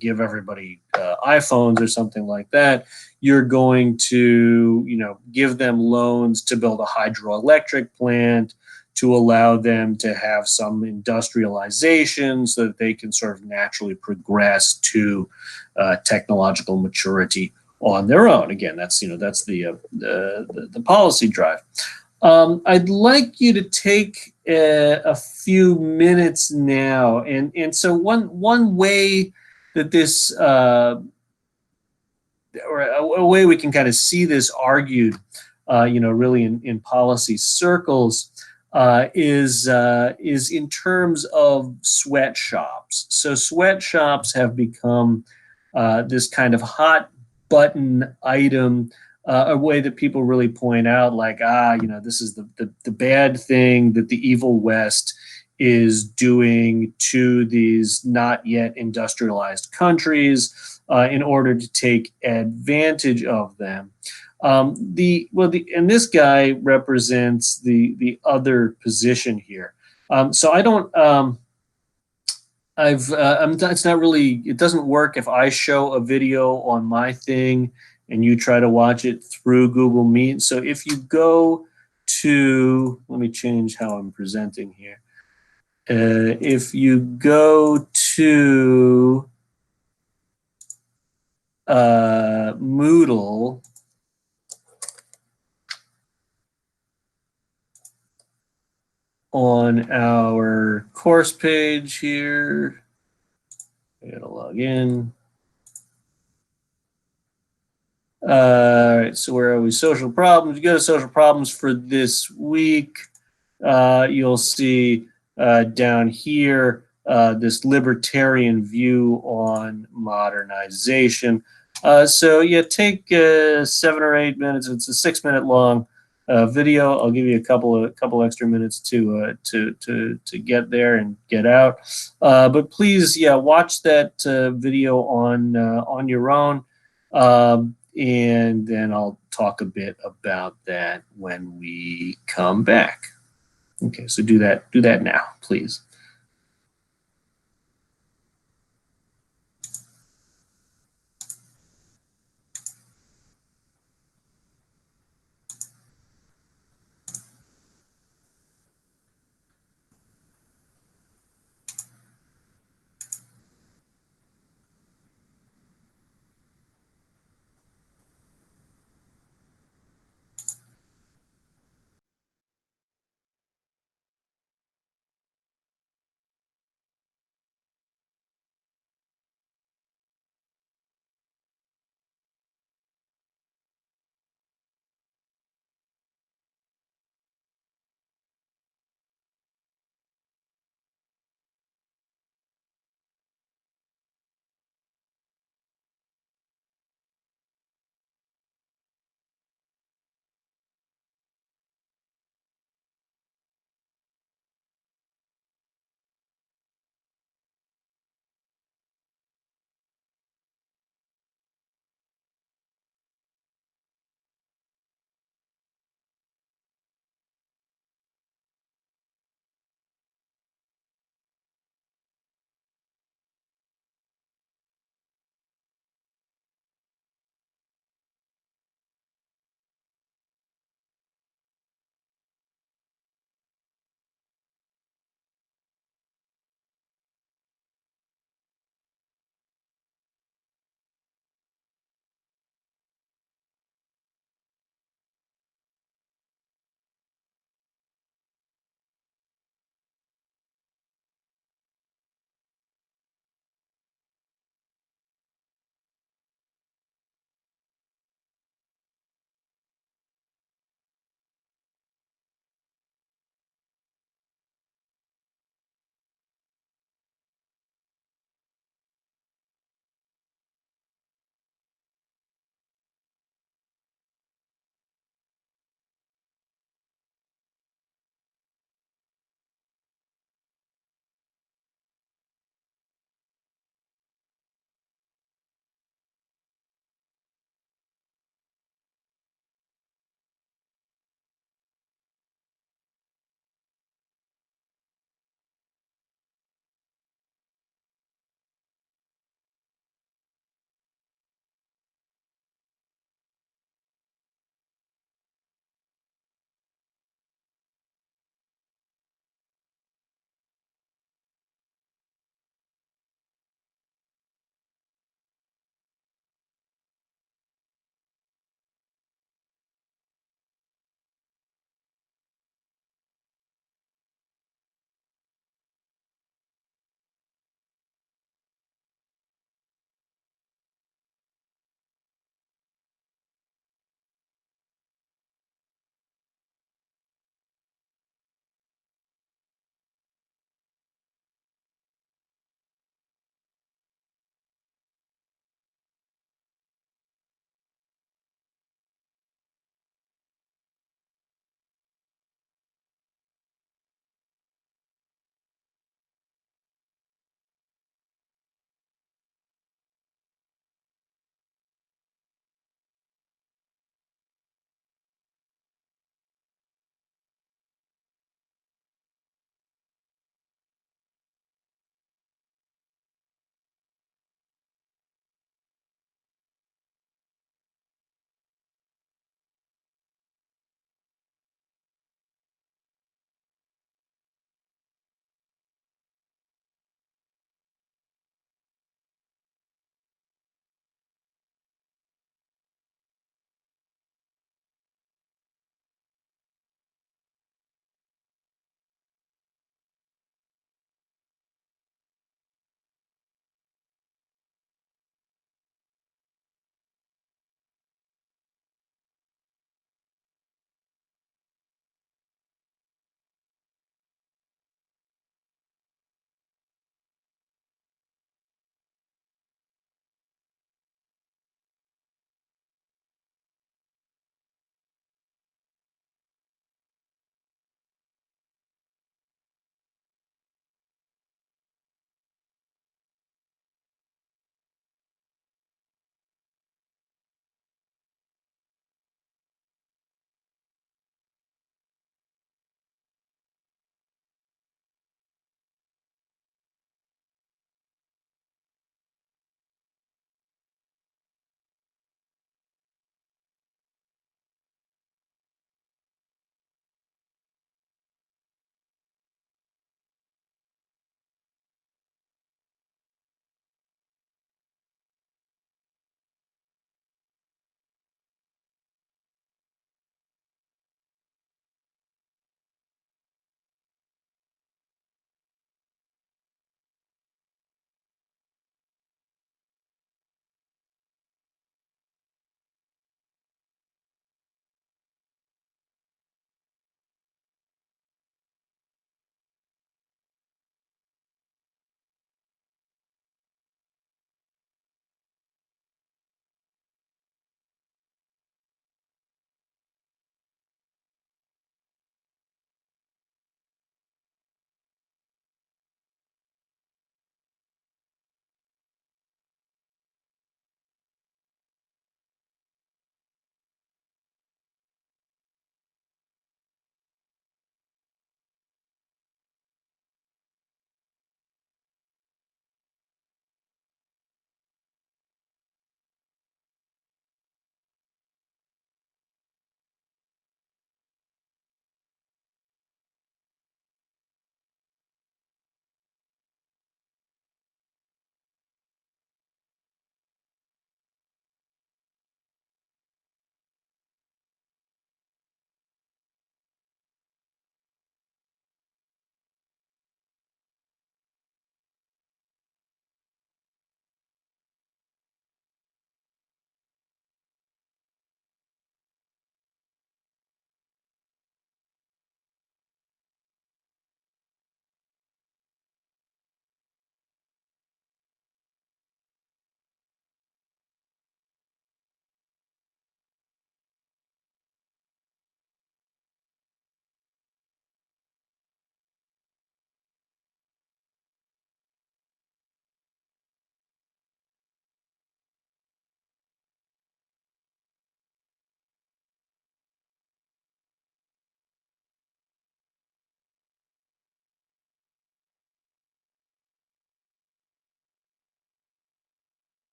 give everybody iPhones or something like that. You're going to give them loans to build a hydroelectric plant, to allow them to have some industrialization so that they can sort of naturally progress to technological maturity on their own. Again, that's the policy drive. I'd like you to take a few minutes now, and so one way that this or a way we can kind of see this argued, really in policy circles, is in terms of sweatshops. So sweatshops have become this kind of hot button item, a way that people really point out, like, this is the bad thing that the evil West is doing to these not yet industrialized countries in order to take advantage of them. And this guy represents the other position here. So I don't. It's not really. It doesn't work if I show a video on my thing and you try to watch it through Google Meet. So if you go to, let me change how I'm presenting here. If you go to Moodle, on our course page here, I gotta log in. All right, so where are we? Social problems. You go to social problems for this week. You'll see down here this libertarian view on modernization. So yeah, take 7 or 8 minutes. It's a 6-minute long video. I'll give you a couple extra minutes to get there and get out. But please, watch that video on your own. And then I'll talk a bit about that when we come back. Okay, so do that now, please.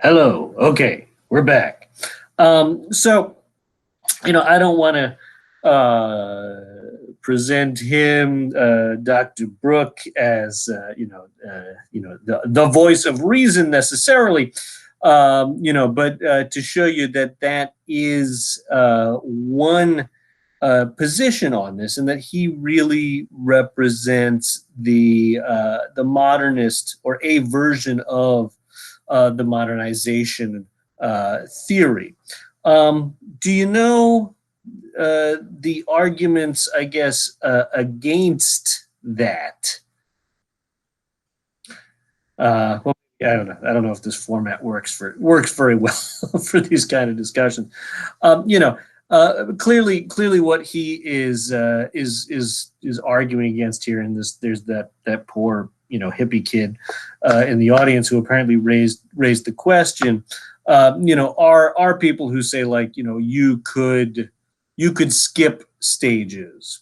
Hello. Okay, we're back. So, I don't want to present him, Dr. Brooke, as the voice of reason necessarily. But to show you that that is one position on this, and that he really represents the modernist, or a version of the modernization theory. Do you know the arguments, I guess, against that? Well, I don't know. I don't know if this format works very well for these kind of discussions. Clearly, what he is arguing against here, and there's that poor hippie kid in the audience who apparently raised the question. Are people who say, like, you could skip stages,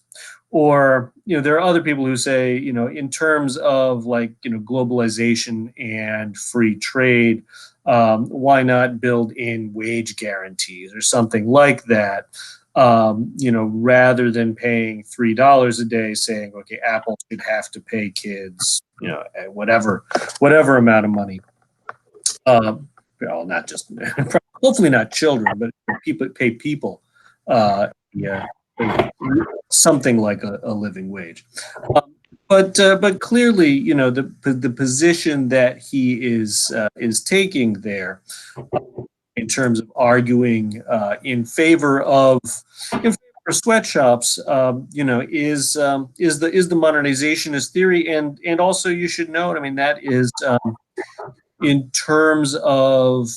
or there are other people who say, in terms of, like, globalization and free trade, why not build in wage guarantees or something like that, rather than paying $3 a day, saying, okay, Apple should have to pay kids whatever amount of money. Well, not just hopefully not children, but people something like a living wage. But clearly, the position that he is taking there, in terms of arguing in favor of sweatshops, is the modernizationist theory, and also you should note, I mean, that is in terms of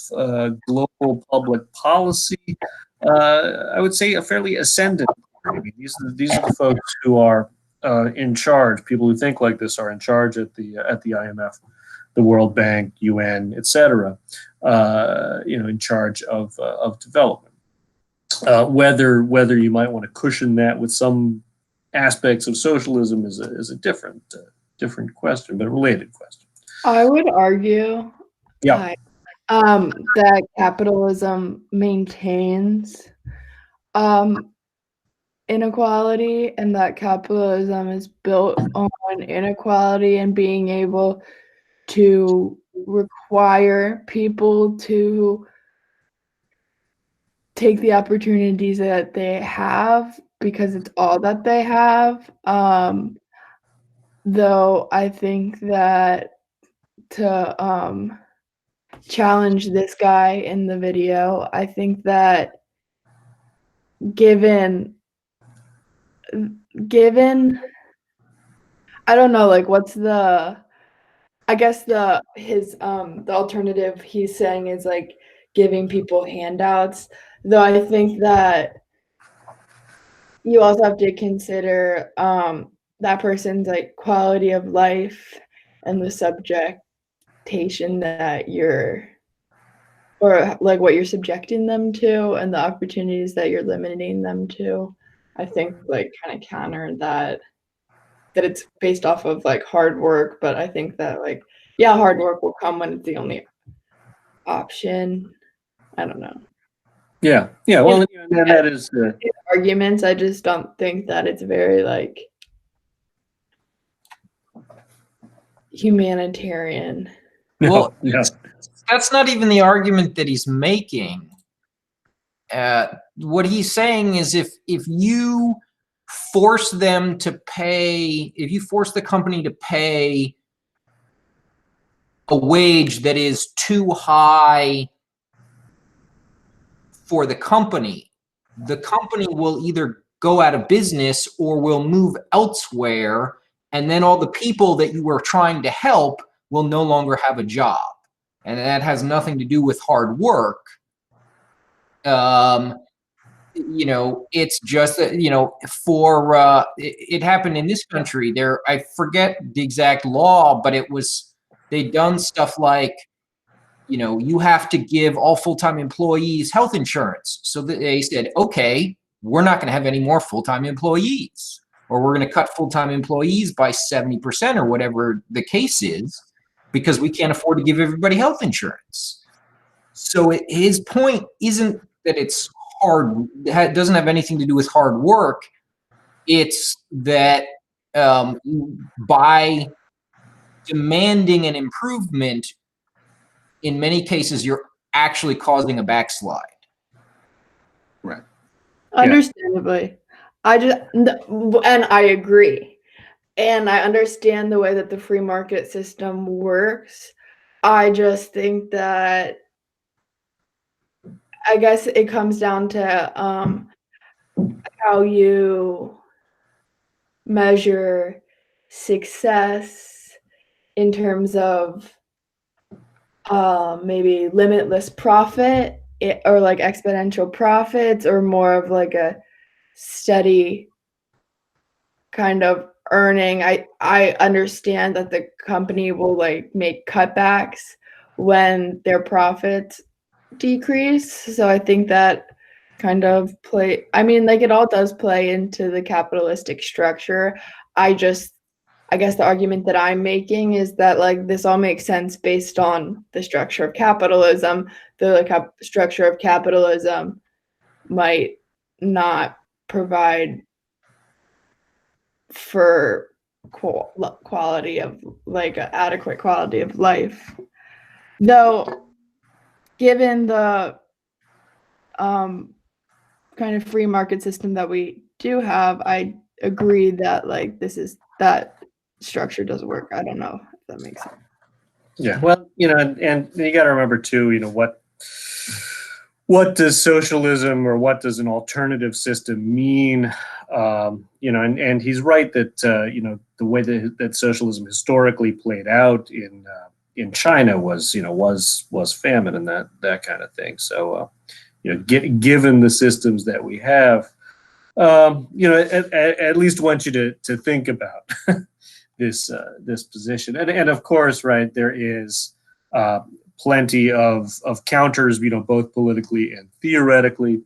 global public policy, I would say a fairly ascendant. I mean, these are the folks who are in charge. People who think like this are in charge at the IMF, the World Bank, UN, etc. In charge of development. Whether you might want to cushion that with some aspects of socialism is a different question, but a related question. I would argue Yeah. that capitalism maintains inequality, and that capitalism is built on inequality and being able to require people to take the opportunities that they have because it's all that they have. Though I think that to challenge this guy in the video, I think that given I don't know, like, what's the I guess the alternative he's saying is, like, giving people handouts, though I think that you also have to consider that person's, like, quality of life and the subjectation that like, what you're subjecting them to and the opportunities that you're limiting them to. I think, like, kind of counter that it's based off of, like, hard work, but I think that, like, yeah, hard work will come when it's the only option. I don't know. Yeah. Well, that is arguments. I just don't think that it's very, like, humanitarian. Well, yes. That's not even the argument that he's making. What he's saying is if you force them to pay, if you force the company to pay a wage that is too high for the company will either go out of business or will move elsewhere, and then all the people that you were trying to help will no longer have a job. And that has nothing to do with hard work. It's just, it happened in this country. I forget the exact law, but they'd done stuff like, you have to give all full-time employees health insurance. So they said, okay, we're not going to have any more full-time employees, or we're going to cut full-time employees by 70% or whatever the case is. because we can't afford to give everybody health insurance. So his point isn't that it's hard, it doesn't have anything to do with hard work. It's that by demanding an improvement, in many cases, you're actually causing a backslide. Right. Understandably. And I agree. And I understand the way that the free market system works. I just think that I guess it comes down to how you measure success in terms of maybe limitless profit or like exponential profits, or more of like a steady kind of earning. I understand that the company will like make cutbacks when their profits decrease. So I think that kind of like it all does play into the capitalistic structure. I guess the argument that I'm making is that like this all makes sense based on the structure of capitalism. The structure of capitalism might not provide for quality of like adequate quality of life, though given the kind of free market system that we do have, I agree that like that structure doesn't work. I don't know if that makes sense. Yeah. Well, and you got to remember too, what does socialism or what does an alternative system mean? And he's right that the way that socialism historically played out in China was famine and that kind of thing. So given the systems that we have, at least want you to think about this position, and of course, right, there is plenty of counters, both politically and theoretically.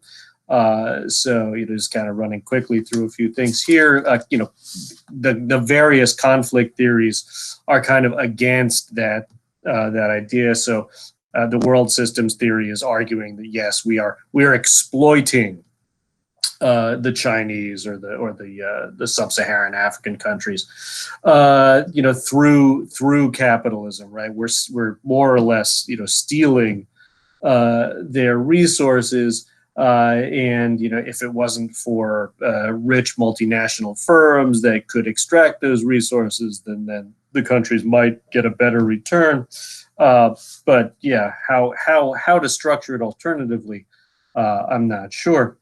So just kind of running quickly through a few things here. The various conflict theories are kind of against that idea. So the world systems theory is arguing that yes, we are exploiting the Chinese or the sub-Saharan African countries, through capitalism, right? We're more or less, stealing their resources, and if it wasn't for rich multinational firms that could extract those resources, then the countries might get a better return. But yeah, how to structure it alternatively, I'm not sure.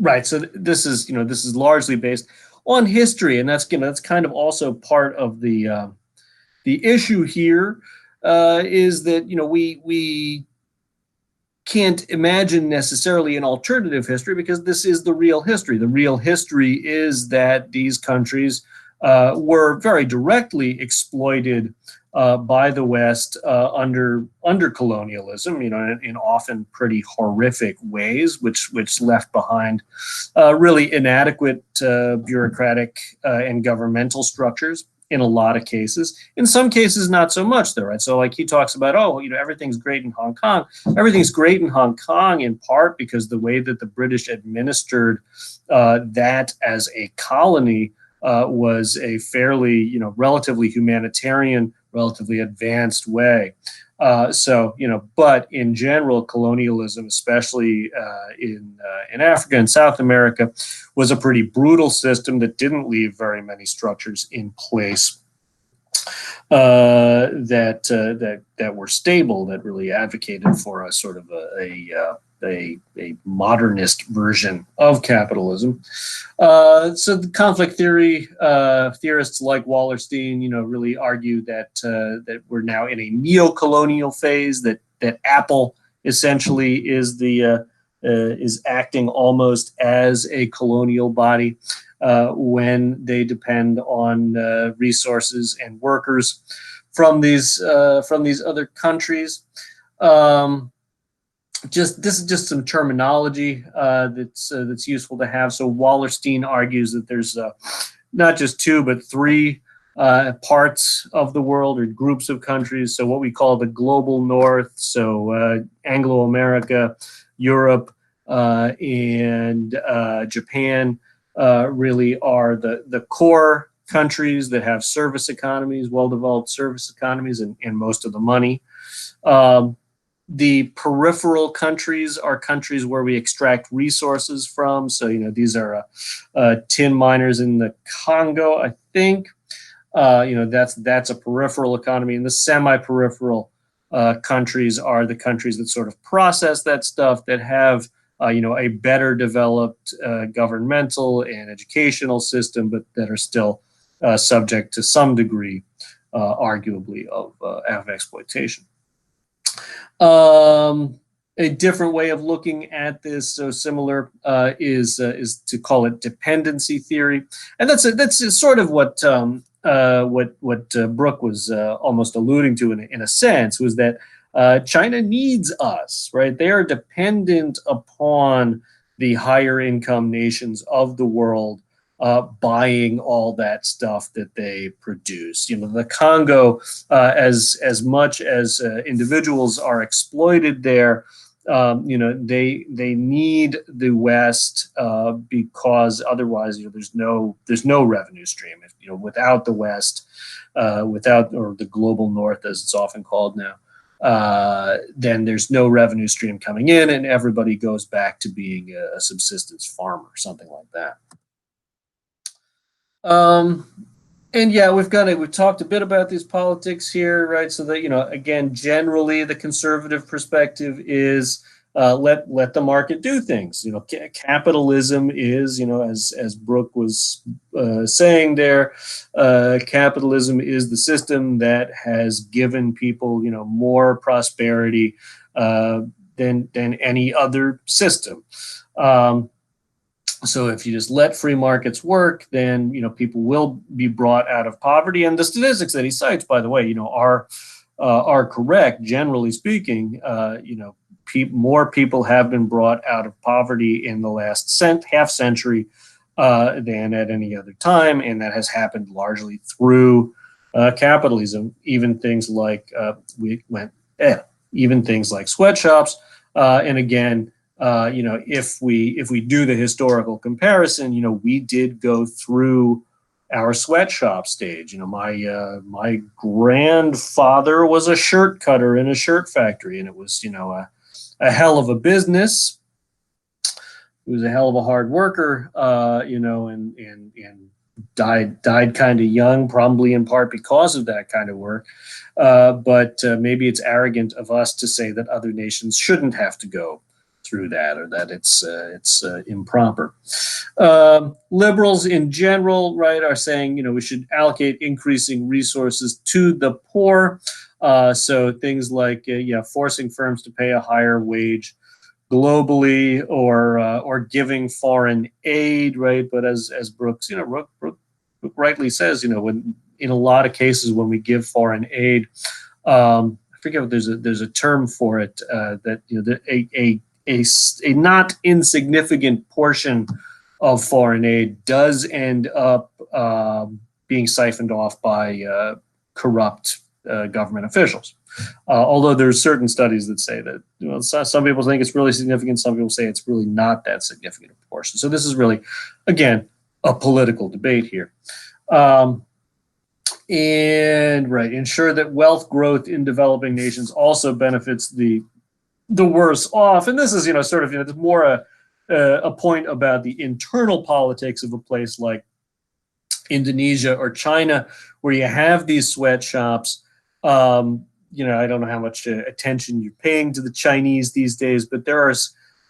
Right. So this is largely based on history, and that's kind of also part of the issue here, is that we can't imagine necessarily an alternative history because this is the real history. The real history is that these countries were very directly exploited by the West under colonialism, in often pretty horrific ways, which left behind really inadequate bureaucratic and governmental structures in a lot of cases. In some cases, not so much, though, right? So, like he talks about, everything's great in Hong Kong. Everything's great in Hong Kong in part because the way that the British administered that as a colony was a fairly, relatively humanitarian, relatively advanced way. But in general, colonialism, especially in Africa and South America, was a pretty brutal system that didn't leave very many structures in place that were stable, that really advocated for a sort of a modernist version of capitalism. So the conflict theory theorists like Wallerstein, really argue that we're now in a neo-colonial phase, that Apple essentially is acting almost as a colonial body when they depend on resources and workers from these other countries. This is just some terminology that's useful to have. So Wallerstein argues that there's not just two, but three parts of the world or groups of countries. So what we call the global north, so Anglo-America, Europe, and Japan really are the core countries that have service economies, well-developed service economies, and most of the money. The peripheral countries are countries where we extract resources from. So, these are tin miners in the Congo, I think. That's a peripheral economy. And the semi-peripheral countries are the countries that sort of process that stuff, that have a better developed governmental and educational system, but that are still subject to some degree, arguably, of exploitation. A different way of looking at this, so similar, is to call it dependency theory, and that's sort of what Brooke was almost alluding to in a sense, was that China needs us, right? They are dependent upon the higher income nations of the world buying all that stuff that they produce. The Congo, as much as individuals are exploited there, they need the West because otherwise, there's no revenue stream. Without the West, or the global North, as it's often called now, then there's no revenue stream coming in, and everybody goes back to being a subsistence farmer, something like that. And yeah, we've talked a bit about these politics here, right? So that, again, generally the conservative perspective is let the market do things. Capitalism is, as Brooke was saying there, capitalism is the system that has given people, more prosperity than any other system. So if you just let free markets work, then people will be brought out of poverty. And the statistics that he cites, by the way, are correct. Generally speaking, more people have been brought out of poverty in the last half century than at any other time, and that has happened largely through capitalism. Even things like sweatshops, and again. If we do the historical comparison, we did go through our sweatshop stage. My grandfather was a shirt cutter in a shirt factory, and it was, a hell of a business. He was a hell of a hard worker, and died kind of young, probably in part because of that kind of work. But maybe it's arrogant of us to say that other nations shouldn't have to go through that, or that it's improper. Liberals in general, right, are saying we should allocate increasing resources to the poor. So things like forcing firms to pay a higher wage globally, or giving foreign aid, right? But as Brooks, Brooke rightly says, when in a lot of cases when we give foreign aid, I forget what there's a term for it, that a not insignificant portion of foreign aid does end up being siphoned off by corrupt government officials. Although there's certain studies that say that, some people think it's really significant, some people say it's really not that significant a portion. So this is really, again, a political debate here. And right, ensure that wealth growth in developing nations also benefits the worse off. And this is, it's more a point about the internal politics of a place like Indonesia or China, where you have these sweatshops. I don't know how much attention you're paying to the Chinese these days, but there are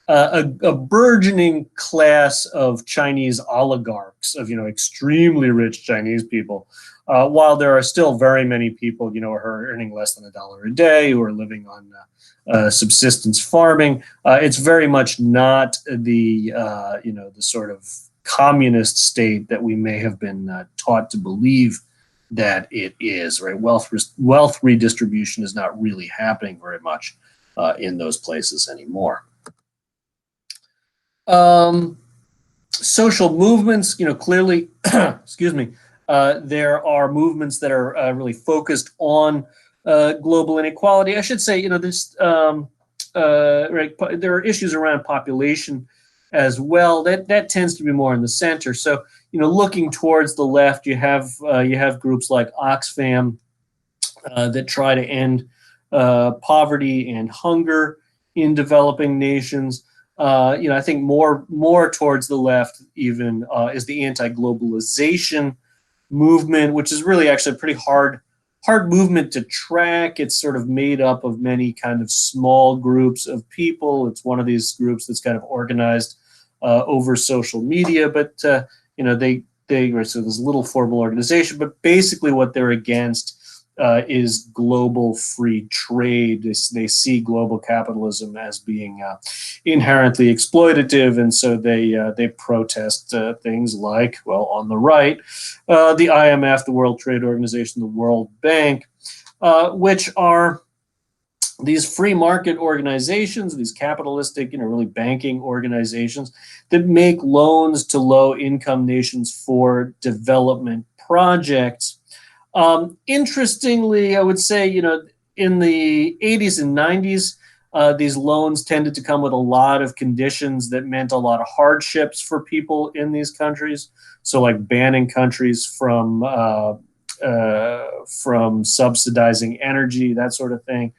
a burgeoning class of Chinese oligarchs, of extremely rich Chinese people, while there are still very many people who are earning less than $1 a day, who are living on subsistence farming. It's very much not the the sort of communist state that we may have been taught to believe that it is. Right, wealth redistribution is not really happening very much in those places anymore. social movements, clearly, excuse me, there are movements that are really focused on global inequality. I should say, right, there are issues around population as well. That tends to be more in the center. So, looking towards the left, you have groups like Oxfam that try to end poverty and hunger in developing nations. I think more towards the left even is the anti-globalization movement, which is really actually a pretty hard movement to track. It's sort of made up of many kind of small groups of people. It's one of these groups that's kind of organized over social media, but so there's a little formal organization, but basically what they're against is global free trade. They see global capitalism as being inherently exploitative, and so they protest things like, well, on the right, the IMF, the World Trade Organization, the World Bank, which are these free market organizations, these capitalistic, really banking organizations that make loans to low income nations for development projects. Interestingly, I would say, in the 80s and 90s, these loans tended to come with a lot of conditions that meant a lot of hardships for people in these countries. So, like banning countries from subsidizing energy, that sort of thing.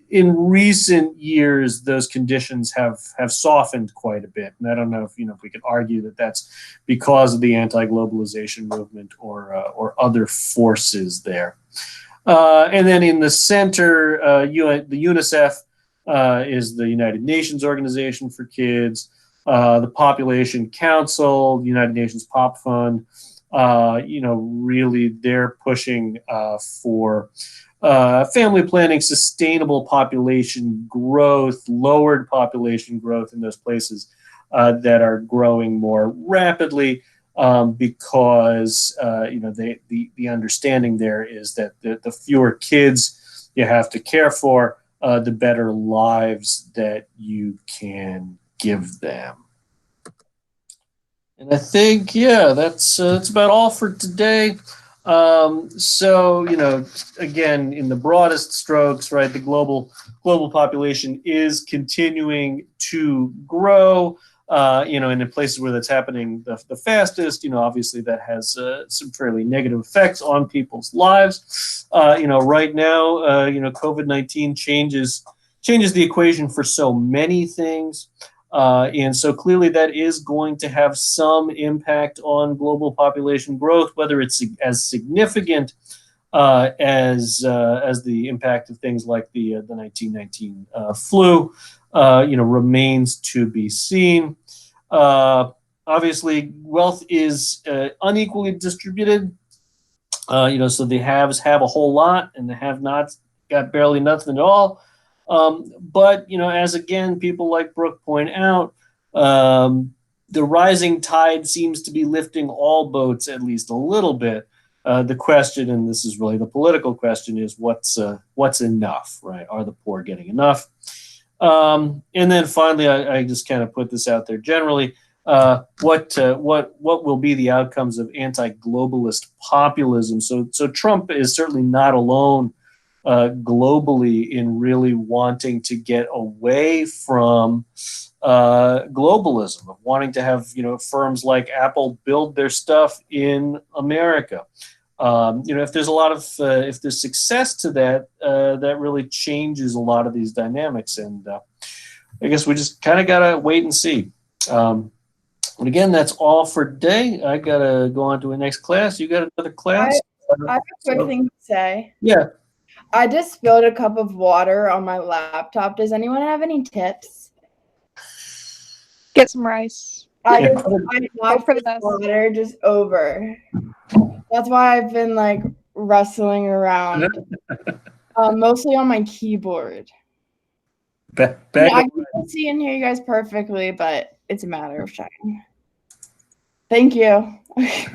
In recent years, those conditions have softened quite a bit, and I don't know if if we could argue that that's because of the anti-globalization movement or other forces there. And then in the center, the UNICEF is the United Nations Organization for Kids, the Population Council, the United Nations Pop Fund. Really, they're pushing for family planning, sustainable population growth, lowered population growth in those places that are growing more rapidly, because the understanding there is that the fewer kids you have to care for, the better lives that you can give them. And I think, that's about all for today. So, again, in the broadest strokes, right, the global population is continuing to grow, and in places where that's happening the fastest, obviously that has some fairly negative effects on people's lives. Right now, COVID-19 changes the equation for so many things. And so clearly that is going to have some impact on global population growth, whether it's as significant as the impact of things like the 1919 flu, remains to be seen. Obviously, wealth is unequally distributed. So the haves have a whole lot, and the have-nots got barely nothing at all. But as again, people like Brooke point out, the rising tide seems to be lifting all boats at least a little bit. The question, and this is really the political question, is what's enough, right? Are the poor getting enough? And then finally, I just kind of put this out there generally. What will be the outcomes of anti-globalist populism? So Trump is certainly not alone globally in really wanting to get away from globalism, of wanting to have firms like Apple build their stuff in America. If there's if there's success to that, that really changes a lot of these dynamics, and I guess we just kind of gotta wait and see. And again, that's all for today. I gotta go on to a next class. You got another class? I have a quick thing to say. Yeah. I just spilled a cup of water on my laptop. Does anyone have any tips? Get some rice. I Hope knocked for the this best. water just over. That's why I've been like wrestling around, mostly on my keyboard. I can see and hear you guys perfectly, but it's a matter of time. Thank you.